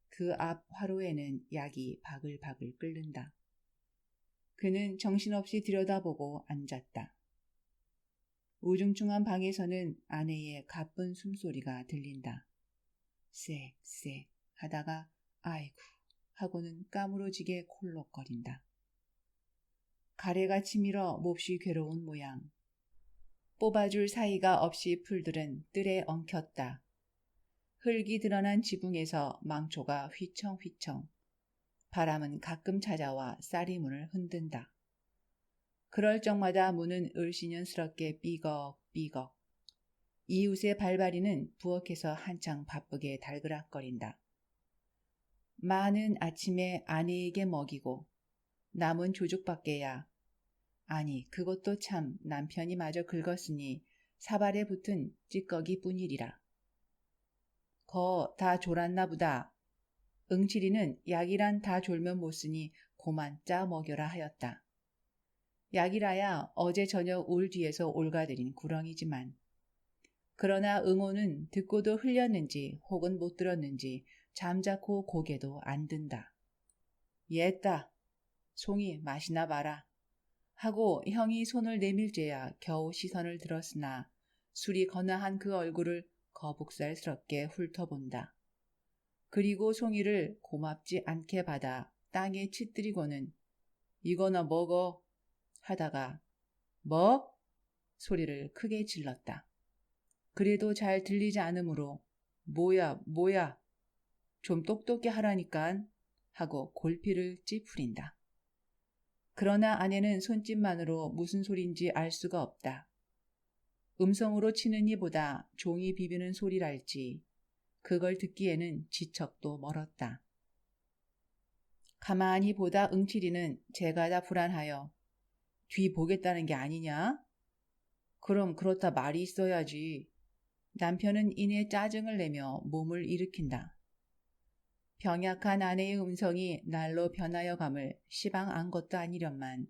그 앞 화로에는 약이 바글바글 끓는다. 그는 정신없이 들여다보고 앉았다. 우중충한 방에서는 아내의 가쁜 숨소리가 들린다. 쎄쎄 하다가 아이고 하고는 까무러지게 콜록거린다. 가래가 치밀어 몹시 괴로운 모양. 뽑아줄 사이가 없이 풀들은 뜰에 엉켰다. 흙이 드러난 지붕에서 망초가 휘청휘청. 바람은 가끔 찾아와 쌀이 문을 흔든다. 그럴 적마다 문은 을씨년스럽게 삐걱삐걱. 이웃의 발바리는 부엌에서 한창 바쁘게 달그락거린다. 많은 아침에 아내에게 먹이고 남은 조죽밖에야. 아니 그것도 참 남편이 마저 긁었으니 사발에 붙은 찌꺼기뿐이리라. 거 다 졸았나 보다. 응치리는 약이란 다 졸면 못 쓰니 고만 짜 먹여라 하였다. 약이라야 어제 저녁 울 뒤에서 올가들인 구렁이지만 그러나 응호는 듣고도 흘렸는지 혹은 못 들었는지 잠자코 고개도 안 든다. 옛다. 송이 마시나 봐라. 하고 형이 손을 내밀재야 겨우 시선을 들었으나 술이 거나한 그 얼굴을 거북살스럽게 훑어본다. 그리고 송이를 고맙지 않게 받아 땅에 치뜨리고는 이거나 먹어 하다가 뭐? 소리를 크게 질렀다. 그래도 잘 들리지 않으므로 뭐야 좀 똑똑히 하라니깐 하고 골피를 찌푸린다. 그러나 아내는 손짓만으로 무슨 소린지 알 수가 없다. 음성으로 치는 이보다 종이 비비는 소리랄지 그걸 듣기에는 지척도 멀었다. 가만히 보다 응치리는 제가 다 불안하여 뒤 보겠다는 게 아니냐? 그럼 그렇다 말이 있어야지. 남편은 이내 짜증을 내며 몸을 일으킨다. 병약한 아내의 음성이 날로 변하여 감을 시방 안 것도 아니련만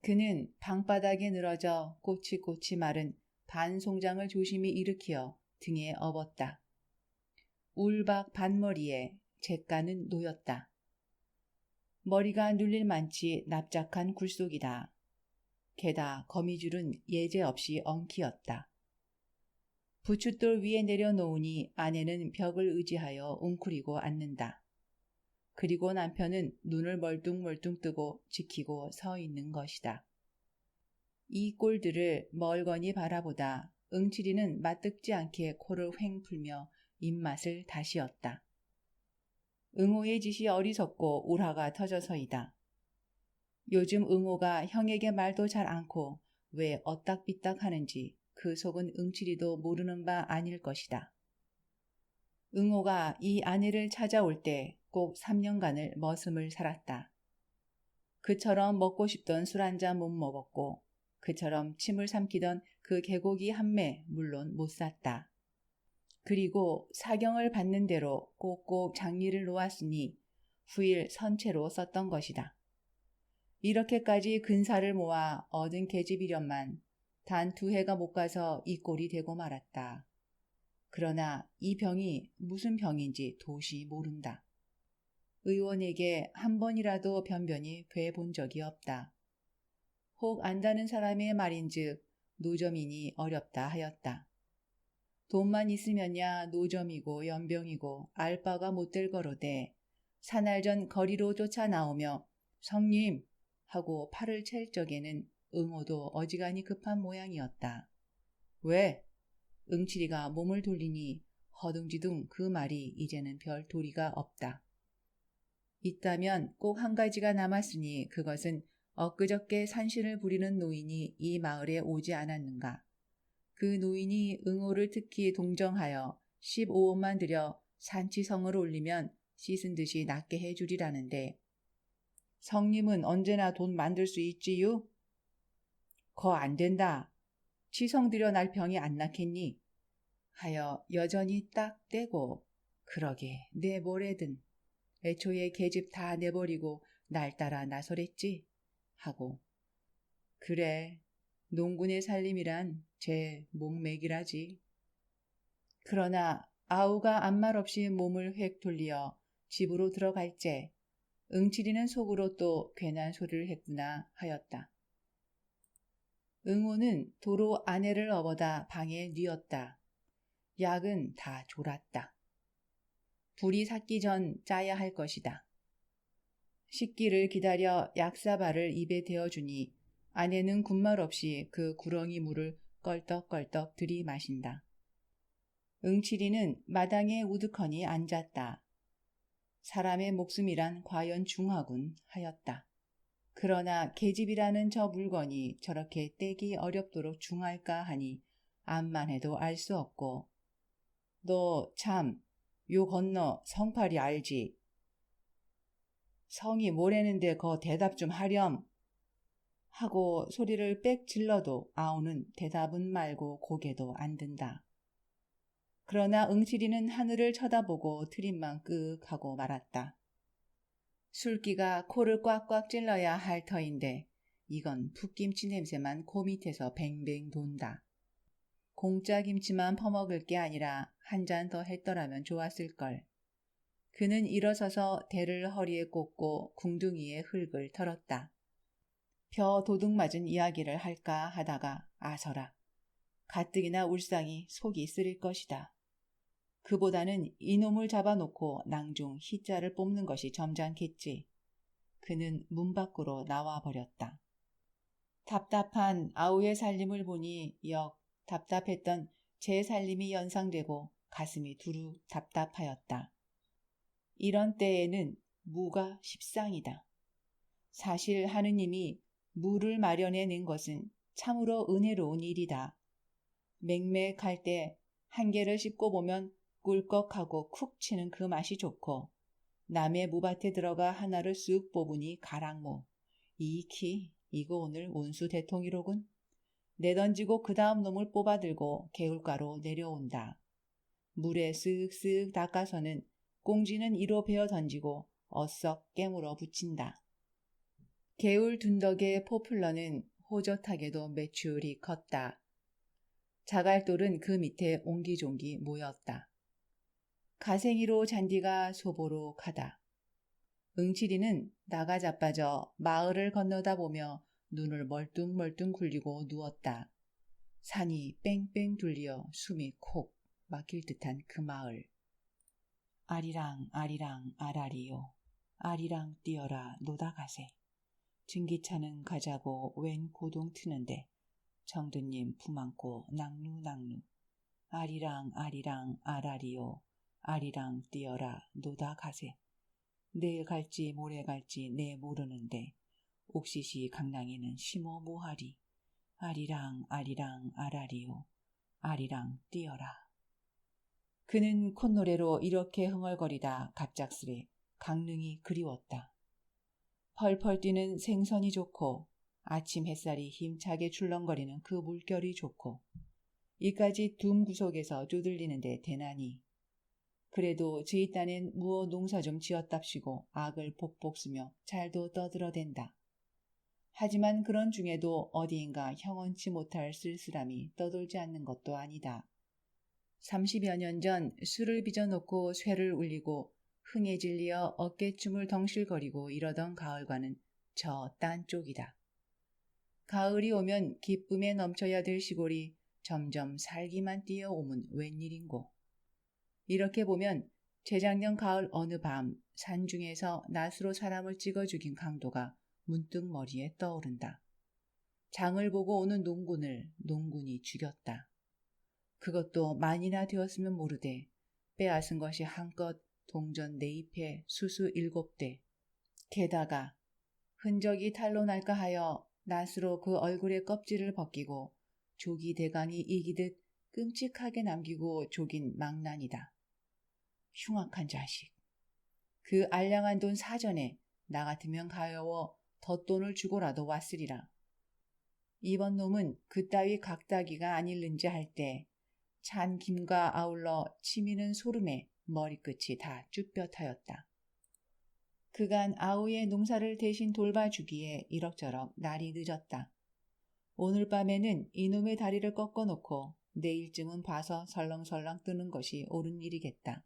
그는 방바닥에 늘어져 꼬치꼬치 마른 반송장을 조심히 일으키어 등에 업었다. 울박 반머리에 잿가는 놓였다. 머리가 눌릴 만치 납작한 굴속이다. 게다 거미줄은 예제없이 엉키었다. 부춧돌 위에 내려놓으니 아내는 벽을 의지하여 웅크리고 앉는다. 그리고 남편은 눈을 멀뚱멀뚱 뜨고 지키고 서 있는 것이다. 이 꼴들을 멀거니 바라보다 응칠이는 맞듣지 않게 코를 휑 풀며 입맛을 다시었다. 응호의 짓이 어리석고 우라가 터져서이다. 요즘 응호가 형에게 말도 잘 않고 왜 어딱비딱 하는지 그 속은 응칠이도 모르는 바 아닐 것이다. 응호가 이 아내를 찾아올 때 꼭 3년간을 머슴을 살았다. 그처럼 먹고 싶던 술 한 잔 못 먹었고 그처럼 침을 삼키던 그 개고기 한 매 물론 못 샀다. 그리고 사경을 받는 대로 꼭꼭 장리를 놓았으니 후일 선체로 썼던 것이다. 이렇게까지 근사를 모아 얻은 계집이련만 단 2해가 못 가서 이 꼴이 되고 말았다. 그러나 이 병이 무슨 병인지 도시 모른다. 의원에게 한 번이라도 변변히 돼 본 적이 없다. 혹 안다는 사람의 말인즉 노점이니 어렵다 하였다. 돈만 있으면야 노점이고 연병이고 알 바가 못 될 거로되 사날전 거리로 쫓아 나오며 성님 하고 팔을 찰 적에는 응호도 어지간히 급한 모양이었다. 왜? 응칠이가 몸을 돌리니 허둥지둥 그 말이 이제는 별 도리가 없다. 있다면 꼭 한 가지가 남았으니 그것은 엊그저께 산신을 부리는 노인이 이 마을에 오지 않았는가. 그 노인이 응호를 특히 동정하여 15원만 들여 산치성을 올리면 씻은 듯이 낫게 해주리라는데 성님은 언제나 돈 만들 수 있지요? 거 안 된다. 치성 들여 날 병이 안 낫겠니? 하여 여전히 딱 떼고 그러게 내 뭐래든 애초에 계집 다 내버리고 날 따라 나서랬지 하고 그래 농군의 살림이란 제 목맥이라지. 그러나 아우가 아무 말 없이 몸을 획 돌리어 집으로 들어갈 째 응칠이는 속으로 또 괜한 소리를 했구나 하였다. 응호는 도로 아내를 업어다 방에 뉘었다. 약은 다 졸았다. 불이 삭기 전 짜야 할 것이다. 식기를 기다려 약사발을 입에 대어주니 아내는 군말 없이 그 구렁이 물을 껄떡껄떡 들이마신다. 응칠이는 마당에 우두커니 앉았다. 사람의 목숨이란 과연 중하군 하였다. 그러나 계집이라는 저 물건이 저렇게 떼기 어렵도록 중할까 하니 암만 해도 알 수 없고 너 참 요 건너 성팔이 알지? 성이 뭐래는데 거 대답 좀 하렴 하고 소리를 빽 질러도 아우는 대답은 말고 고개도 안 든다. 그러나 응칠이는 하늘을 쳐다보고 트림만 끄 하고 말았다. 술기가 코를 꽉꽉 찔러야 할 터인데 이건 풋김치 냄새만 코 밑에서 뱅뱅 돈다. 공짜 김치만 퍼먹을 게 아니라 한 잔 더 했더라면 좋았을걸. 그는 일어서서 대를 허리에 꽂고 궁둥이에 흙을 털었다. 벼 도둑 맞은 이야기를 할까 하다가 아서라. 가뜩이나 울상이 속이 쓰릴 것이다. 그보다는 이놈을 잡아놓고 낭중 희자를 뽑는 것이 점잖겠지. 그는 문 밖으로 나와 버렸다. 답답한 아우의 살림을 보니 역 답답했던 제 살림이 연상되고 가슴이 두루 답답하였다. 이런 때에는 무가 십상이다. 사실 하느님이 무를 마련해 낸 것은 참으로 은혜로운 일이다. 맹맥할 때 한 개를 씹고 보면 꿀꺽하고 쿡 치는 그 맛이 좋고 남의 무밭에 들어가 하나를 쑥 뽑으니 가랑모. 이키 이거 오늘 운수 대통이로군. 내던지고 그 다음 놈을 뽑아들고 개울가로 내려온다. 물에 쓱쓱 닦아서는 꽁지는 이로 베어 던지고 어썩 깨물어 붙인다. 개울 둔덕의 포플러는 호젓하게도 매출이 컸다. 자갈돌은 그 밑에 옹기종기 모였다. 가생이로 잔디가 소보로 가다. 응칠이는 나가 자빠져 마을을 건너다 보며 눈을 멀뚱멀뚱 굴리고 누웠다. 산이 뺑뺑 둘리어 숨이 콕 막힐 듯한 그 마을. 아리랑 아리랑 아라리요. 아리랑 뛰어라 노다가세. 증기차는 가자고 웬 고동 트는데 정든님 품 안고 낭루낭루. 아리랑 아리랑 아라리요. 아리랑 뛰어라 노다 가세. 내일 갈지 모레 갈지 내 모르는데 옥시시 강낭에는 심어 모하리. 아리랑 아리랑 아라리요. 아리랑 뛰어라. 그는 콧노래로 이렇게 흥얼거리다 갑작스레 강릉이 그리웠다. 펄펄 뛰는 생선이 좋고 아침 햇살이 힘차게 출렁거리는 그 물결이 좋고 이까지 둠 구석에서 쪼들리는데 대나니. 그래도 저희 딴엔 무어 농사 좀 지었답시고 악을 복복 쓰며 잘도 떠들어댄다. 하지만 그런 중에도 어디인가 형언치 못할 쓸쓸함이 떠돌지 않는 것도 아니다. 30여 년 전 술을 빚어놓고 쇠를 울리고 흥에 질리어 어깨춤을 덩실거리고 이러던 가을과는 저 딴 쪽이다. 가을이 오면 기쁨에 넘쳐야 될 시골이 점점 살기만 뛰어오면 웬일인고. 이렇게 보면 재작년 가을 어느 밤 산중에서 낫으로 사람을 찍어 죽인 강도가 문득 머리에 떠오른다. 장을 보고 오는 농군을 농군이 죽였다. 그것도 만이나 되었으면 모르되 빼앗은 것이 한껏 동전 4잎에 수수 7대. 게다가 흔적이 탈로 날까 하여 낫으로 그 얼굴의 껍질을 벗기고 조기 대강이 이기듯 끔찍하게 남기고 조긴 망난이다. 흉악한 자식. 그 알량한 돈 사전에 나 같으면 가여워 덧돈을 주고라도 왔으리라. 이번 놈은 그따위 각다기가 아닐는지 할 때 찬 김과 아울러 치미는 소름에 머리끝이 다 쭈뼛하였다. 그간 아우의 농사를 대신 돌봐주기에 이럭저럭 날이 늦었다. 오늘 밤에는 이놈의 다리를 꺾어놓고 내일쯤은 봐서 설렁설렁 뜨는 것이 옳은 일이겠다.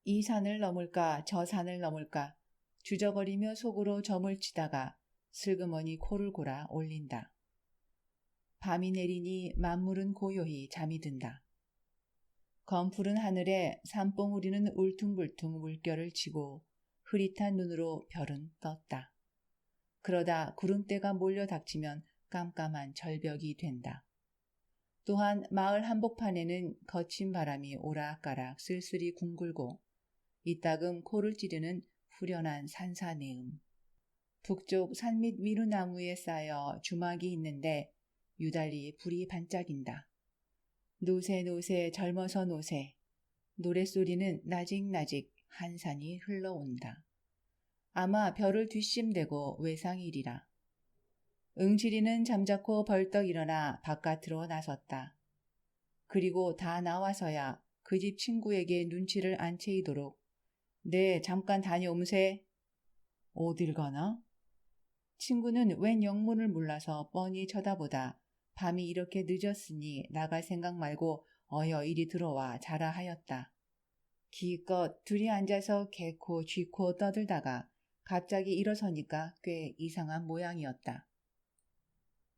이 산을 넘을까 저 산을 넘을까 주저거리며 속으로 점을 치다가 슬그머니 코를 골아 올린다. 밤이 내리니 만물은 고요히 잠이 든다. 검푸른 하늘에 산봉우리는 울퉁불퉁 물결을 치고 흐릿한 눈으로 별은 떴다. 그러다 구름대가 몰려 닥치면 깜깜한 절벽이 된다. 또한 마을 한복판에는 거친 바람이 오락가락 쓸쓸히 둥글고 이따금 코를 찌르는 후련한 산사내음. 북쪽 산밑 미루나무에 쌓여 주막이 있는데 유달리 불이 반짝인다. 노새 젊어서 노새. 노랫소리는 나직나직 한산이 흘러온다. 아마 별을 뒷심대고 외상일이라. 응칠이는 잠자코 벌떡 일어나 바깥으로 나섰다. 그리고 다 나와서야 그 집 친구에게 눈치를 안 채이도록 네 잠깐 다녀옴세. 어딜 가나? 친구는 웬 영문을 몰라서 뻔히 쳐다보다 밤이 이렇게 늦었으니 나갈 생각 말고 어여 이리 들어와 자라 하였다. 기껏 둘이 앉아서 개코 쥐코 떠들다가 갑자기 일어서니까 꽤 이상한 모양이었다.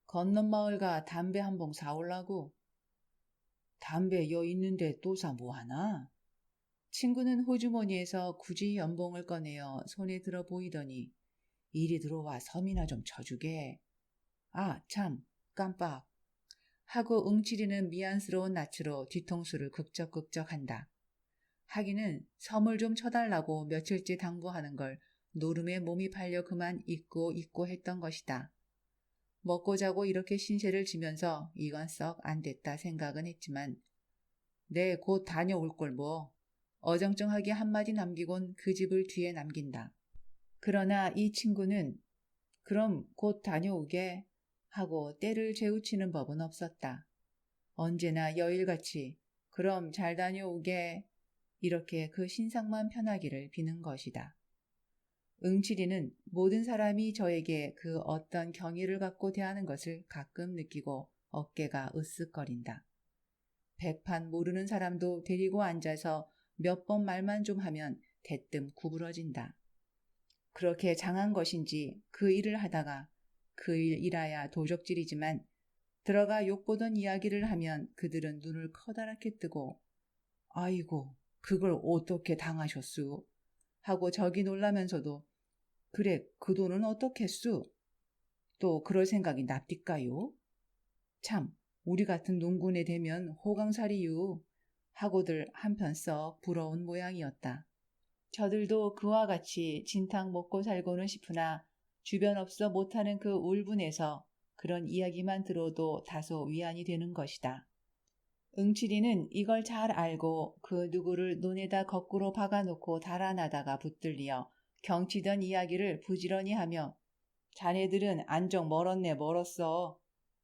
건넌 마을 가 담배 한 봉 사올라고. 담배 여 있는데 또 사 뭐하나? 친구는 호주머니에서 굳이 연봉을 꺼내어 손에 들어 보이더니 이리 들어와 섬이나 좀 쳐주게. 아, 참, 깜빡. 하고 응치리는 미안스러운 낯으로 뒤통수를 극적극적한다. 하기는 섬을 좀 쳐달라고 며칠째 당부하는 걸 노름에 몸이 팔려 그만 잊고 했던 것이다. 먹고 자고 이렇게 신세를 지면서 이건 썩 안 됐다 생각은 했지만 네, 곧 다녀올 걸 뭐. 어정쩡하게 한마디 남기곤 그 집을 뒤에 남긴다. 그러나 이 친구는 그럼 곧 다녀오게 하고 때를 재우치는 법은 없었다. 언제나 여일같이 그럼 잘 다녀오게 이렇게 그 신상만 편하기를 비는 것이다. 응칠이는 모든 사람이 저에게 그 어떤 경의를 갖고 대하는 것을 가끔 느끼고 어깨가 으쓱거린다. 백판 모르는 사람도 데리고 앉아서 몇 번 말만 좀 하면 대뜸 구부러진다. 그렇게 장한 것인지 그 일을 하다가 그 일이라야 도적질이지만 들어가 욕보던 이야기를 하면 그들은 눈을 커다랗게 뜨고 아이고 그걸 어떻게 당하셨수? 하고 저기 놀라면서도 그래 그 돈은 어떻겠수? 또 그럴 생각이 납디까요? 참, 우리 같은 농군에 되면 호강살이유 하고들 한편 썩 부러운 모양이었다. 저들도 그와 같이 진탕 먹고 살고는 싶으나 주변 없어 못하는 그 울분에서 그런 이야기만 들어도 다소 위안이 되는 것이다. 응칠이는 이걸 잘 알고 그 누구를 논에다 거꾸로 박아놓고 달아나다가 붙들리어 경치던 이야기를 부지런히 하며 자네들은 안정 멀었네 멀었어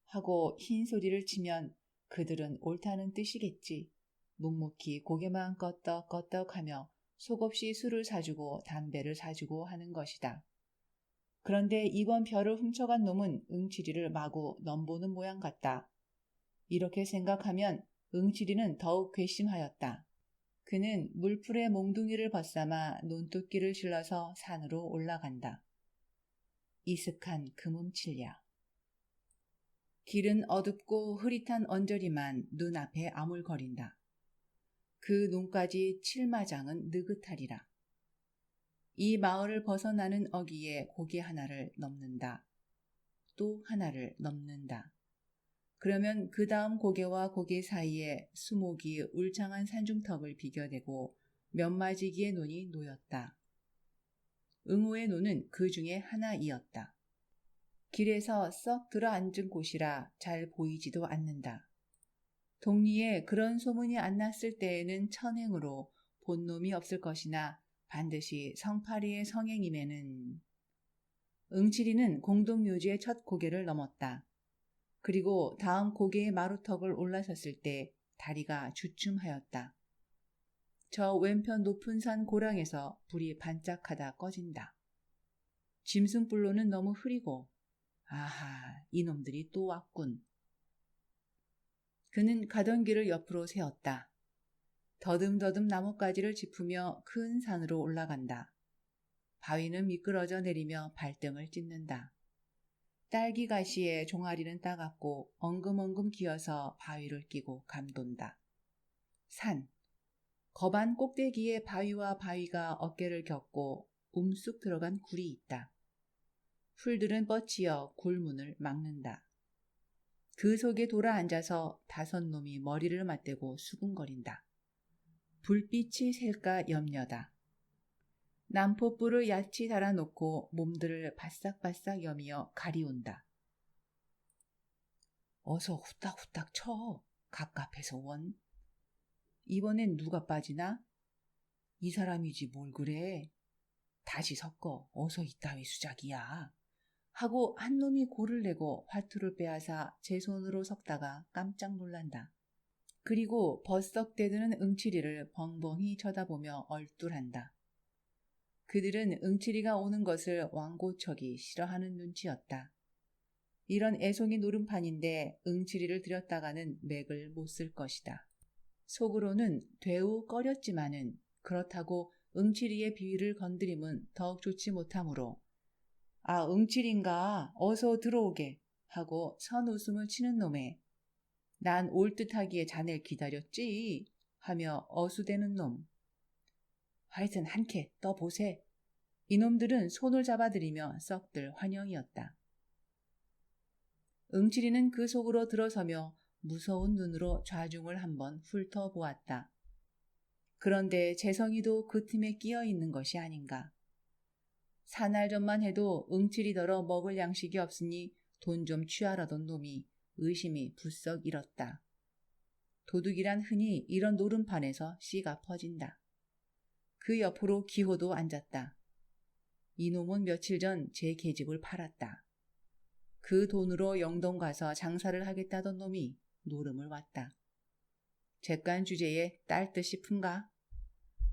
하고 흰 소리를 치면 그들은 옳다는 뜻이겠지. 묵묵히 고개만 껐덕껐덕하며 속없이 술을 사주고 담배를 사주고 하는 것이다. 그런데 이번 별을 훔쳐간 놈은 응칠이를 마구 넘보는 모양 같다. 이렇게 생각하면 응칠이는 더욱 괘씸하였다. 그는 물풀에 몽둥이를 벗삼아 논두끼를 실러서 산으로 올라간다. 이슥한 금음칠야. 길은 어둡고 흐릿한 언저리만 눈앞에 아물거린다. 그 논까지 칠마장은 느긋하리라. 이 마을을 벗어나는 어기에 고개 하나를 넘는다. 또 하나를 넘는다. 그러면 그 다음 고개와 고개 사이에 수목이 울창한 산중턱을 비겨대고 몇마지기의 논이 놓였다. 응호의 논은 그 중에 하나이었다. 길에서 썩 들어앉은 곳이라 잘 보이지도 않는다. 동리에 그런 소문이 안 났을 때에는 천행으로 본 놈이 없을 것이나 반드시 성파리의 성행임에는 응칠이는 공동묘지의 첫 고개를 넘었다. 그리고 다음 고개의 마루턱을 올라섰을 때 다리가 주춤하였다. 저 왼편 높은 산 고랑에서 불이 반짝하다 꺼진다. 짐승불로는 너무 흐리고 아하, 이놈들이 또 왔군. 그는 가던 길을 옆으로 세웠다. 더듬더듬 나뭇가지를 짚으며 큰 산으로 올라간다. 바위는 미끄러져 내리며 발등을 찢는다. 딸기 가시에 종아리는 따갑고 엉금엉금 기어서 바위를 끼고 감돈다. 산. 거반 꼭대기에 바위와 바위가 어깨를 겹고 움쑥 들어간 굴이 있다. 풀들은 뻗치어 굴문을 막는다. 그 속에 돌아 앉아서 5놈이 머리를 맞대고 수군거린다. 불빛이 셀까 염려다. 난포불을 얕이 달아놓고 몸들을 바싹바싹 여미어 가리운다. 어서 후딱후딱 쳐. 갑갑해서 원. 이번엔 누가 빠지나? 이 사람이지 뭘 그래. 다시 섞어. 어서 이따위 수작이야. 하고 한 놈이 골을 내고 화투를 빼앗아 제 손으로 섞다가 깜짝 놀란다. 그리고 버썩대드는 응칠이를 벙벙히 쳐다보며 얼뚤한다. 그들은 응칠이가 오는 것을 왕고척이 싫어하는 눈치였다. 이런 애송이 노름판인데 응칠이를 들였다가는 맥을 못 쓸 것이다. 속으로는 되우 꺼렸지만은 그렇다고 응칠이의 비위를 건드림은 더욱 좋지 못하므로 아, 응칠인가? 어서 들어오게 하고 선웃음을 치는 놈에 난 올 듯하기에 자넬 기다렸지 하며 어수대는 놈. 하여튼 한캐 떠보세. 이놈들은 손을 잡아들이며 썩들 환영이었다. 응칠이는 그 속으로 들어서며 무서운 눈으로 좌중을 한번 훑어보았다. 그런데 재성이도 그 틈에 끼어 있는 것이 아닌가. 사날 전만 해도 응칠이더러 먹을 양식이 없으니 돈 좀 취하라던 놈이 의심이 불썩 일었다. 도둑이란 흔히 이런 노름판에서 씨가 퍼진다. 그 옆으로 기호도 앉았다. 이놈은 며칠 전 제 계집을 팔았다. 그 돈으로 영동 가서 장사를 하겠다던 놈이 노름을 왔다. 객관 주제에 딸 듯 싶은가?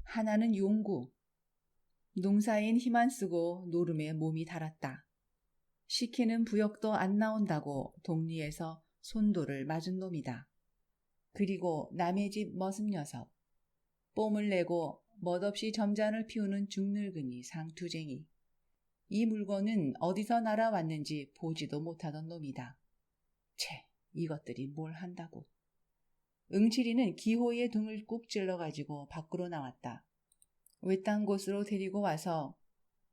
하나는 용구. 농사인 힘 안 쓰고 노름에 몸이 달았다. 시키는 부역도 안 나온다고 동리에서 손도를 맞은 놈이다. 그리고 남의 집 머슴 녀석. 뽐을 내고 멋없이 점잔을 피우는 중늙은이 상투쟁이. 이 물건은 어디서 날아왔는지 보지도 못하던 놈이다. 채, 이것들이 뭘 한다고. 응칠이는 기호의 등을 꾹 찔러가지고 밖으로 나왔다. 외딴 곳으로 데리고 와서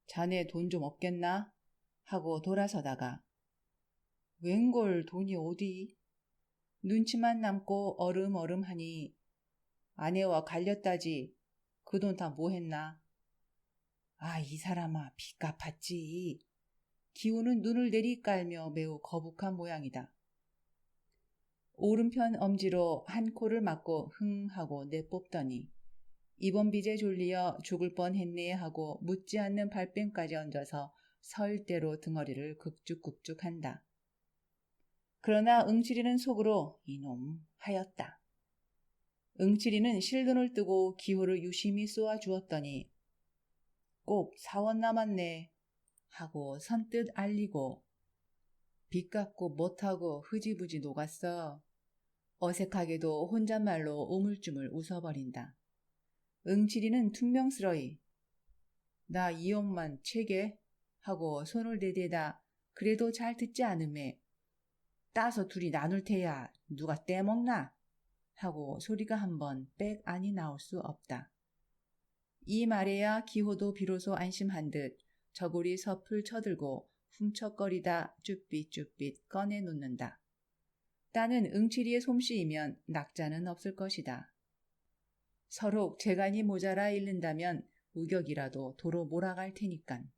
자네 돈 좀 없겠나? 하고 돌아서다가 웬걸 돈이 어디? 눈치만 남고 얼음얼음하니 아내와 갈렸다지. 그 돈 다 뭐 했나? 아, 이 사람아, 빚 갚았지. 기우는 눈을 내리깔며 매우 거북한 모양이다. 오른편 엄지로 한 코를 막고 흥 하고 내뽑더니 이번 빚에 졸리어 죽을 뻔했네 하고 묻지 않는 발뺌까지 얹어서 설대로 등허리를 극죽극죽한다. 그러나 응칠이는 속으로 이놈 하였다. 응칠이는 실눈을 뜨고 기호를 유심히 쏘아주었더니 꼭 사원 남았네 하고 선뜻 알리고 빚 갚고 못하고 흐지부지 녹았어. 어색하게도 혼잣말로 우물쭈물 웃어버린다. 응칠이는 퉁명스러이 나 이 옷만 채게 하고 손을 내대다 그래도 잘 듣지 않음에 따서 둘이 나눌 테야 누가 떼먹나 하고 소리가 한번 빽 아니 나올 수 없다. 이 말에야 기호도 비로소 안심한 듯 저고리 섭을 쳐들고 훔척거리다 쭈삣쭈삣 꺼내 놓는다. 따는 응칠이의 솜씨이면 낙자는 없을 것이다. 서로 재간이 모자라 잃는다면 우격이라도 도로 몰아갈 테니깐.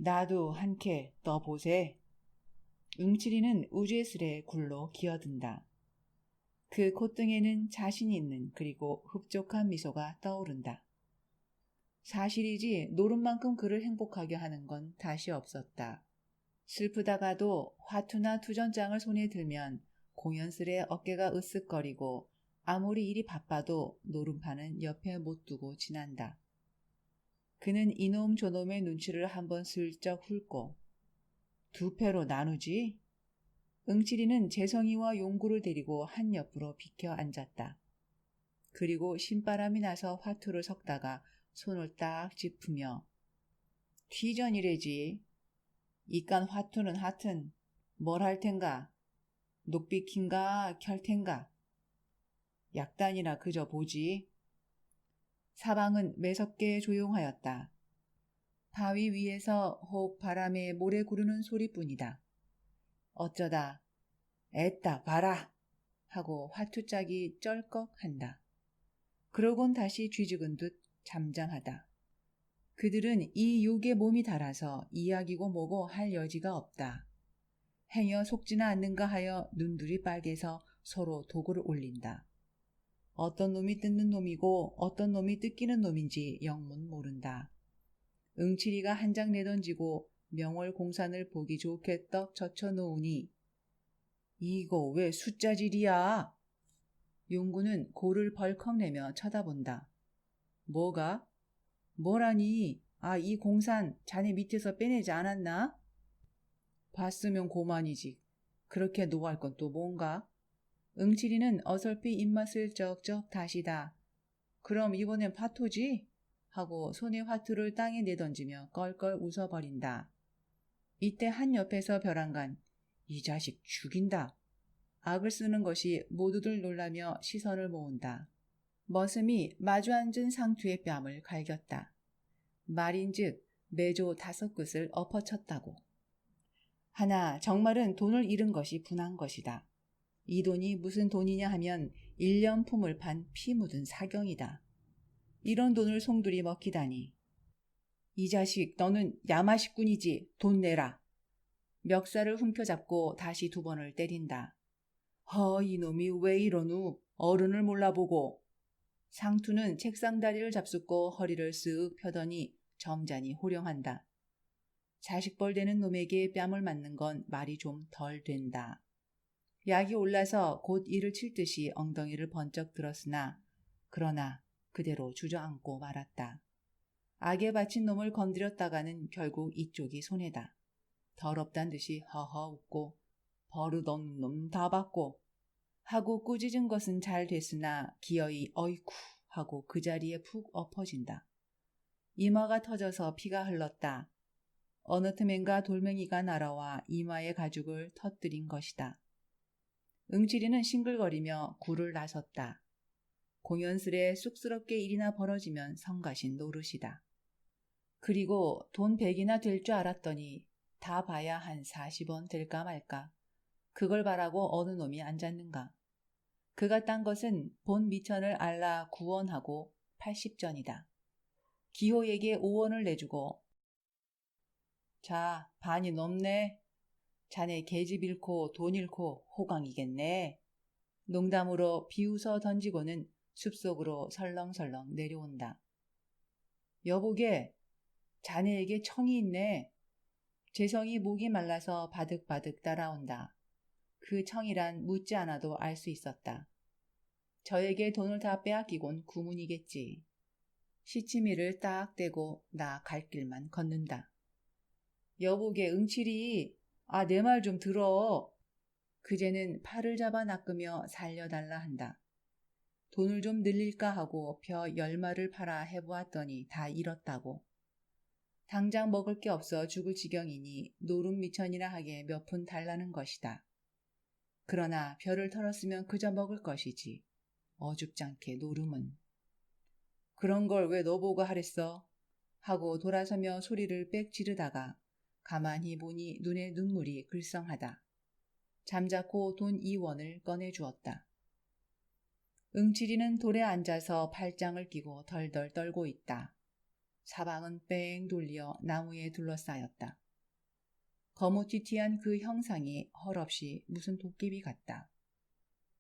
나도 한 캐 떠보세. 응칠이는 우죄스레 굴러 기어든다. 그 콧등에는 자신 있는 그리고 흡족한 미소가 떠오른다. 사실이지 노름만큼 그를 행복하게 하는 건 다시 없었다. 슬프다가도 화투나 투전장을 손에 들면 공연스레 어깨가 으쓱거리고 아무리 일이 바빠도 노름판은 옆에 못 두고 지난다. 그는 이놈 저놈의 눈치를 한번 슬쩍 훑고 두 패로 나누지? 응칠이는 재성이와 용구를 데리고 한 옆으로 비켜 앉았다. 그리고 신바람이 나서 화투를 섞다가 손을 딱 짚으며 튀전이래지. 이깟 화투는 하튼 뭘 할 텐가? 녹비킨가 켤텐가? 약단이나 그저 보지. 사방은 매섭게 조용하였다. 바위 위에서 혹 바람에 모래 구르는 소리뿐이다. 어쩌다 애따 봐라 하고 화투짝이 쩔꺽한다. 그러곤 다시 쥐죽은 듯 잠잠하다. 그들은 이 욕에 몸이 달아서 이야기고 뭐고 할 여지가 없다. 행여 속지나 않는가 하여 눈둘이 빨개서 서로 도구를 올린다. 어떤 놈이 뜯는 놈이고 어떤 놈이 뜯기는 놈인지 영문 모른다. 응칠이가 한 장 내던지고 명월공산을 보기 좋게 떡 젖혀놓으니 이거 왜 숫자질이야? 용구는 고를 벌컥 내며 쳐다본다. 뭐가? 뭐라니? 아, 이 공산 자네 밑에서 빼내지 않았나? 봤으면 고만이지. 그렇게 노할 건 또 뭔가? 응칠이는 어설피 입맛을 쩍쩍 다시다. 그럼 이번엔 파토지? 하고 손에 화투를 땅에 내던지며 껄껄 웃어버린다. 이때 한 옆에서 벼랑간 이 자식 죽인다. 악을 쓰는 것이 모두들 놀라며 시선을 모은다. 머슴이 마주 앉은 상투의 뺨을 갈겼다. 말인즉 매조 5끝을 엎어쳤다고. 하나 정말은 돈을 잃은 것이 분한 것이다. 이 돈이 무슨 돈이냐 하면 1년 품을 판 피 묻은 사경이다. 이런 돈을 송두리 먹히다니. 이 자식 너는 야마식군이지. 돈 내라. 멱살을 훔켜잡고 다시 2번을 때린다. 이놈이 왜 이러누. 어른을 몰라보고. 상투는 책상 다리를 잡숫고 허리를 쓱 펴더니 점잖이 호령한다. 자식벌 되는 놈에게 뺨을 맞는 건 말이 좀 덜 된다. 약이 올라서 곧 이를 칠 듯이 엉덩이를 번쩍 들었으나 그러나 그대로 주저앉고 말았다. 악에 바친 놈을 건드렸다가는 결국 이쪽이 손해다. 더럽단 듯이 허허 웃고 버릇없는 놈 다 받고 하고 꾸짖은 것은 잘 됐으나 기어이 어이쿠 하고 그 자리에 푹 엎어진다. 이마가 터져서 피가 흘렀다. 어느 틈엔가 돌멩이가 날아와 이마의 가죽을 터뜨린 것이다. 응칠이는 싱글거리며 굴을 나섰다. 공연스레 쑥스럽게 일이나 벌어지면 성가신 노릇이다. 그리고 돈 100이나 될 줄 알았더니 다 봐야 한 40원 될까 말까. 그걸 바라고 어느 놈이 앉았는가. 그가 딴 것은 본 미천을 알라 9원하고 80전이다. 기호에게 5원을 내주고 자, 반이 넘네. 자네 계집 잃고 돈 잃고 호강이겠네. 농담으로 비웃어 던지고는 숲속으로 설렁설렁 내려온다. 여보게, 자네에게 청이 있네. 재성이 목이 말라서 바득바득 따라온다. 그 청이란 묻지 않아도 알 수 있었다. 저에게 돈을 다 빼앗기곤 구문이겠지. 시치미를 딱 떼고 나 갈 길만 걷는다. 여보게 응칠이 내 말 좀 들어. 그제는 팔을 잡아 낚으며 살려달라 한다. 돈을 좀 늘릴까 하고 벼 10마를 팔아 해보았더니 다 잃었다고. 당장 먹을 게 없어 죽을 지경이니 노름 미천이나 하게 몇 푼 달라는 것이다. 그러나 벼를 털었으면 그저 먹을 것이지. 어줍잖게 노름은. 그런 걸 왜 너보고 하랬어? 하고 돌아서며 소리를 빽 지르다가 가만히 보니 눈에 눈물이 글썽하다. 잠자코 돈 2원을 꺼내주었다. 응칠이는 돌에 앉아서 팔짱을 끼고 덜덜 떨고 있다. 사방은 뺑 돌려 나무에 둘러싸였다. 거무튀튀한 그 형상이 헐없이 무슨 도깨비 같다.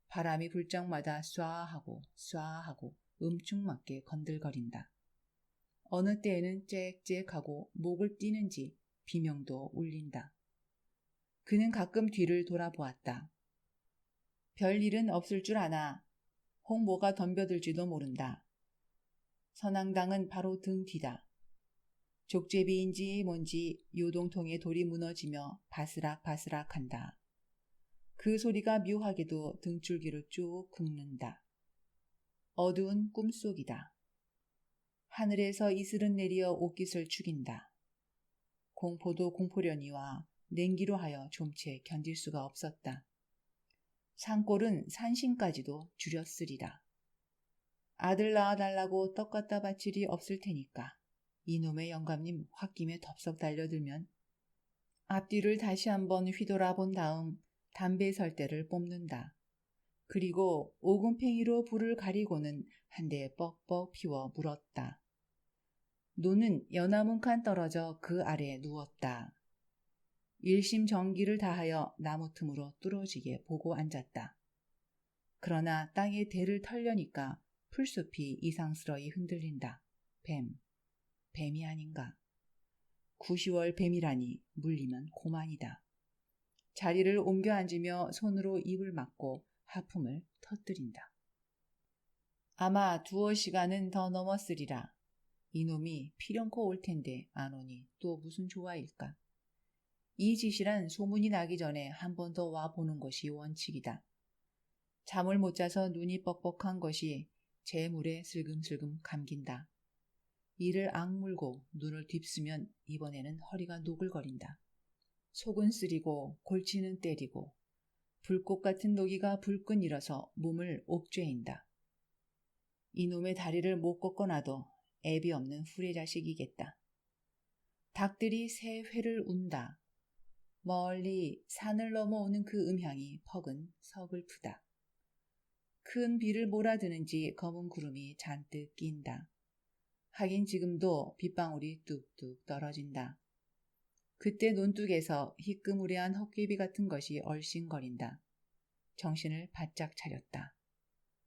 바람이 불 적마다 쏴하고 쏴하고 음축맞게 건들거린다. 어느 때에는 짹짹하고 목을 띄는지 비명도 울린다. 그는 가끔 뒤를 돌아보았다. 별일은 없을 줄 아나 홍보가 덤벼들지도 모른다. 선앙당은 바로 등 뒤다. 족제비인지 뭔지 요동통에 돌이 무너지며 바스락바스락한다. 그 소리가 묘하게도 등줄기를 쭉 긁는다. 어두운 꿈속이다. 하늘에서 이슬은 내리어 옷깃을 죽인다. 공포도 공포려니와 냉기로 하여 좀채 견딜 수가 없었다. 산골은 산신까지도 줄였으리라. 아들 낳아달라고 떡 갖다 바칠 이 없을 테니까 이놈의 영감님 홧김에 덥석 달려들면 앞뒤를 다시 한번 휘돌아본 다음 담배 설대를 뽑는다. 그리고 오금팽이로 불을 가리고는 한 대 뻑뻑 피워 물었다. 노는 연암 한 칸 떨어져 그 아래 누웠다. 일심전기를 다하여 나무 틈으로 뚫어지게 보고 앉았다. 그러나 땅에 대를 털려니까 풀숲이 이상스러이 흔들린다. 뱀이 아닌가. 9시월 뱀이라니 물리면 고만이다. 자리를 옮겨 앉으며 손으로 입을 막고 하품을 터뜨린다. 아마 2시간은 더 넘었으리라. 이놈이 필연코 올 텐데 안 오니 또 무슨 조화일까. 이 짓이란 소문이 나기 전에 한 번 더 와보는 것이 원칙이다. 잠을 못 자서 눈이 뻑뻑한 것이 재물에 슬금슬금 감긴다. 이를 악물고 눈을 딥쓰면 이번에는 허리가 노글거린다. 속은 쓰리고 골치는 때리고 불꽃 같은 노기가 불끈 일어서 몸을 옥죄인다. 이놈의 다리를 못 꺾어놔도 애비 없는 후레자식이겠다. 닭들이 새 회를 운다. 멀리 산을 넘어오는 그 음향이 퍽은 서글프다. 큰 비를 몰아드는지 검은 구름이 잔뜩 낀다. 하긴 지금도 빗방울이 뚝뚝 떨어진다. 그때 논둑에서 희끄무레한 헛개비 같은 것이 얼씬거린다. 정신을 바짝 차렸다.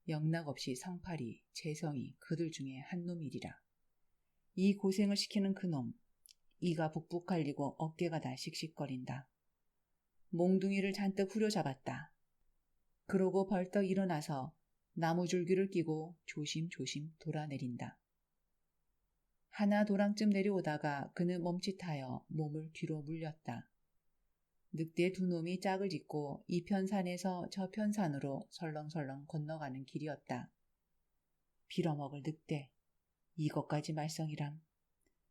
영락없이 성팔이, 재성이 그들 중에 한 놈이리라. 이 고생을 시키는 그놈, 이가 북북 갈리고 어깨가 다 씩씩거린다. 몽둥이를 잔뜩 후려잡았다. 그러고 벌떡 일어나서 나무줄기를 끼고 조심조심 돌아내린다. 하나 도랑쯤 내려오다가 그는 멈칫하여 몸을 뒤로 물렸다. 늑대 2놈이 짝을 짓고 이 편산에서 저 편산으로 설렁설렁 건너가는 길이었다. 빌어먹을 늑대, 이것까지 말썽이람.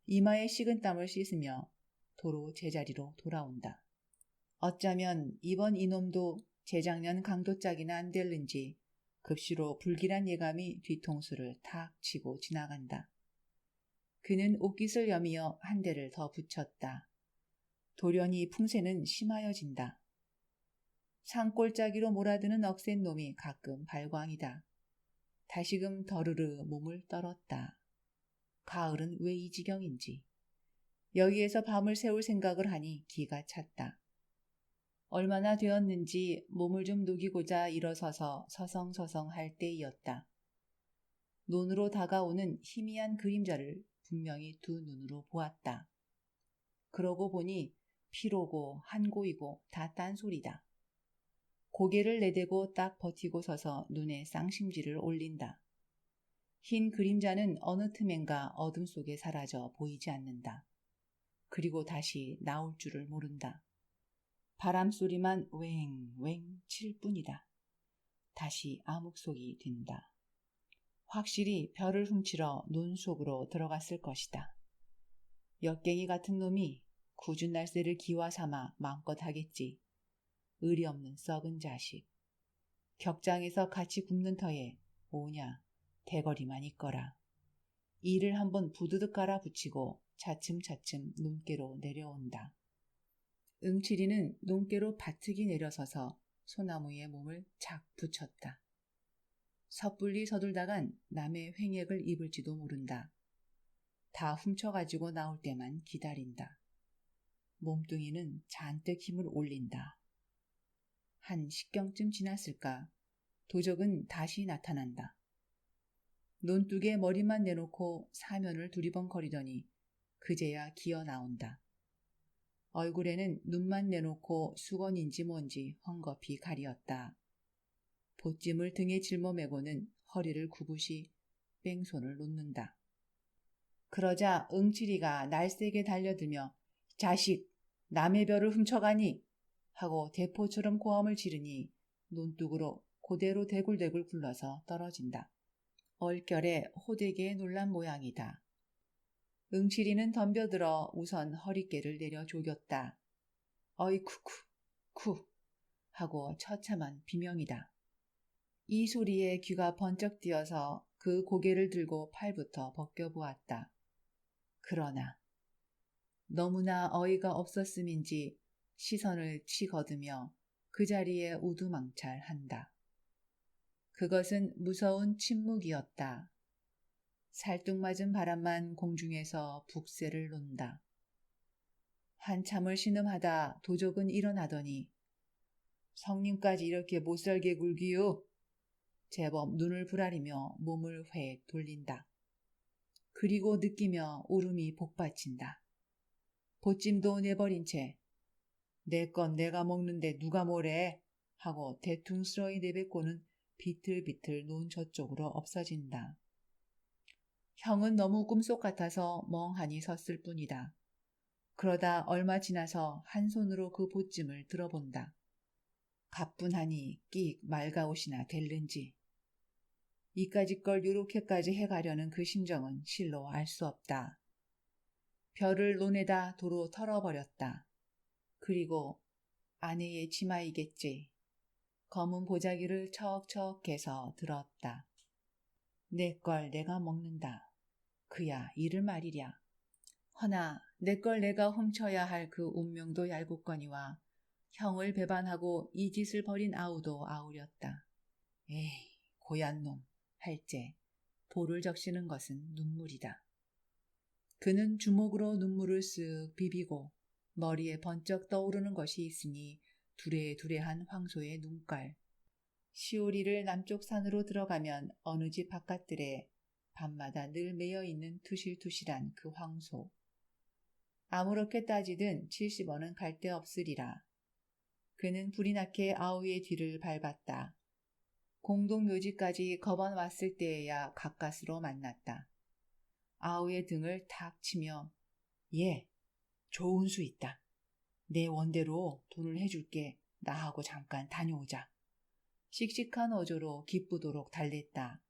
이마에 식은 땀을 씻으며 도로 제자리로 돌아온다. 어쩌면 이번 이놈도 재작년 강도짝이나 안 될는지 급시로 불길한 예감이 뒤통수를 탁 치고 지나간다. 그는 옷깃을 여미어 한 대를 더 붙였다. 돌연히 풍세는 심하여진다. 산골짜기로 몰아드는 억센 놈이 가끔 발광이다. 다시금 더르르 몸을 떨었다. 가을은 왜 이 지경인지. 여기에서 밤을 새울 생각을 하니 기가 찼다. 얼마나 되었는지 몸을 좀 녹이고자 일어서서 서성서성 할 때이었다. 논으로 다가오는 희미한 그림자를 분명히 두 눈으로 보았다. 그러고 보니 피로고 한고이고 다 딴소리다. 고개를 내대고 딱 버티고 서서 눈에 쌍심지를 올린다. 흰 그림자는 어느 틈엔가 어둠 속에 사라져 보이지 않는다. 그리고 다시 나올 줄을 모른다. 바람소리만 웽웽 칠 뿐이다. 다시 암흑속이 된다. 확실히 별을 훔치러 논 속으로 들어갔을 것이다. 역갱이 같은 놈이 굳은 날새를 기와 삼아 마음껏 하겠지. 의리 없는 썩은 자식. 격장에서 같이 굽는 터에 오냐 대거리만 있거라. 이를 한번 부드득 깔아붙이고 차츰차츰 눈께로 내려온다. 응칠이는 눈께로 바트기 내려서서 소나무에 몸을 착 붙였다. 섣불리 서둘다간 남의 횡액을 입을지도 모른다. 다 훔쳐가지고 나올 때만 기다린다. 몸뚱이는 잔뜩 힘을 올린다. 한 10경쯤 지났을까 도적은 다시 나타난다. 논둑에 머리만 내놓고 사면을 두리번거리더니 그제야 기어 나온다. 얼굴에는 눈만 내놓고 수건인지 뭔지 헝겊이 가리었다. 보찜을 등에 짊어매고는 허리를 굽으시 뺑손을 놓는다. 그러자 응칠이가 날쌔게 달려들며 자식 남의 별을 훔쳐가니 하고 대포처럼 고함을 지르니 논둑으로 그대로 대굴대굴 굴러서 떨어진다. 얼결에 호되게 놀란 모양이다. 응칠이는 덤벼들어 우선 허리깨를 내려 조겼다. 어이쿠쿠 쿠 하고 처참한 비명이다. 이 소리에 귀가 번쩍 뛰어서 그 고개를 들고 팔부터 벗겨보았다. 그러나 너무나 어이가 없었음인지 시선을 치거두며 그 자리에 우두망찰한다. 그것은 무서운 침묵이었다. 살뚱맞은 바람만 공중에서 북새를 논다. 한참을 신음하다 도적은 일어나더니 성님까지 이렇게 못살게 굴기요. 제법 눈을 부라리며 몸을 획 돌린다. 그리고 느끼며 울음이 복받친다. 보찜도 내버린 채 내 건 내가 먹는데 누가 뭐래 하고 대퉁스러이 내뱉고는 비틀비틀 논 저쪽으로 없어진다. 형은 너무 꿈속 같아서 멍하니 섰을 뿐이다. 그러다 얼마 지나서 한 손으로 그 보찜을 들어본다. 가뿐하니 끽 말가옷이나 될는지. 이까짓 걸 요렇게까지 해가려는 그 심정은 실로 알 수 없다. 별을 논에다 도로 털어버렸다. 그리고 아내의 치마이겠지. 검은 보자기를 척척해서 들었다. 내 걸 내가 먹는다. 그야 이를 말이랴. 허나 내 걸 내가 훔쳐야 할 그 운명도 얄궂거니와 형을 배반하고 이 짓을 벌인 아우도 아우렸다. 에이 고얀 놈 할제 볼을 적시는 것은 눈물이다. 그는 주먹으로 눈물을 쓱 비비고 머리에 번쩍 떠오르는 것이 있으니 두레두레한 황소의 눈깔. 시오리를 남쪽 산으로 들어가면 어느 집 바깥들에 밤마다 늘 매여있는 투실투실한 그 황소. 아무렇게 따지든 70원은 갈 데 없으리라. 그는 불이 나게 아우의 뒤를 밟았다. 공동묘지까지 거번 왔을 때에야 가까스로 만났다. 아우의 등을 탁 치며 예, 좋은 수 있다. 내 원대로 돈을 해줄게. 나하고 잠깐 다녀오자. 씩씩한 어조로 기쁘도록 달랬다.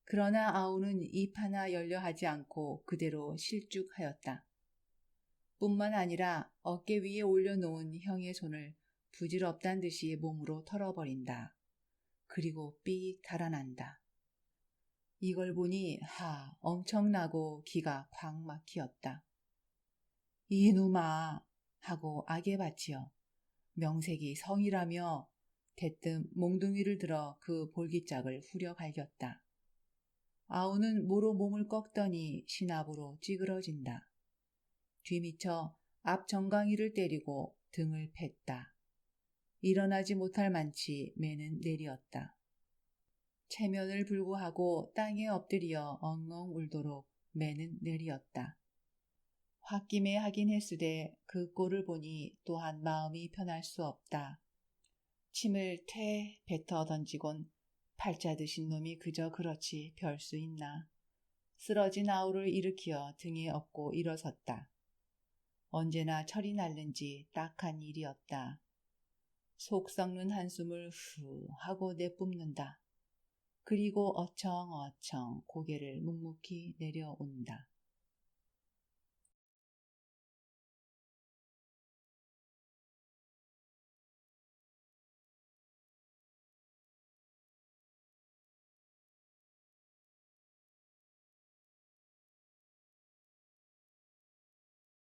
그러나 아우는 입 하나 열려 하지 않고 그대로 실쭉하였다. 뿐만 아니라 어깨 위에 올려놓은 형의 손을 부질없단 듯이 몸으로 털어버린다. 그리고 삑 달아난다. 이걸 보니 엄청나고 기가 콱 막히었다. 이놈아 하고 악에 바치어 명색이 성이라며 대뜸 몽둥이를 들어 그 볼기짝을 후려 갈겼다. 아우는 모로 몸을 꺾더니 신압으로 찌그러진다. 뒤미쳐 앞 정강이를 때리고 등을 팼다. 일어나지 못할 만치 매는 내리었다. 체면을 불구하고 땅에 엎드려 엉엉 울도록 매는 내리었다. 홧김에 하긴 했으되 그 꼴을 보니 또한 마음이 편할 수 없다. 침을 퇴 뱉어 던지곤 팔자 드신 놈이 그저 그렇지 별 수 있나. 쓰러진 아우를 일으키어 등에 업고 일어섰다. 언제나 철이 날는지 딱한 일이었다. 속 썩는 한숨을 후 하고 내뿜는다. 그리고 어청어청 고개를 묵묵히 내려온다.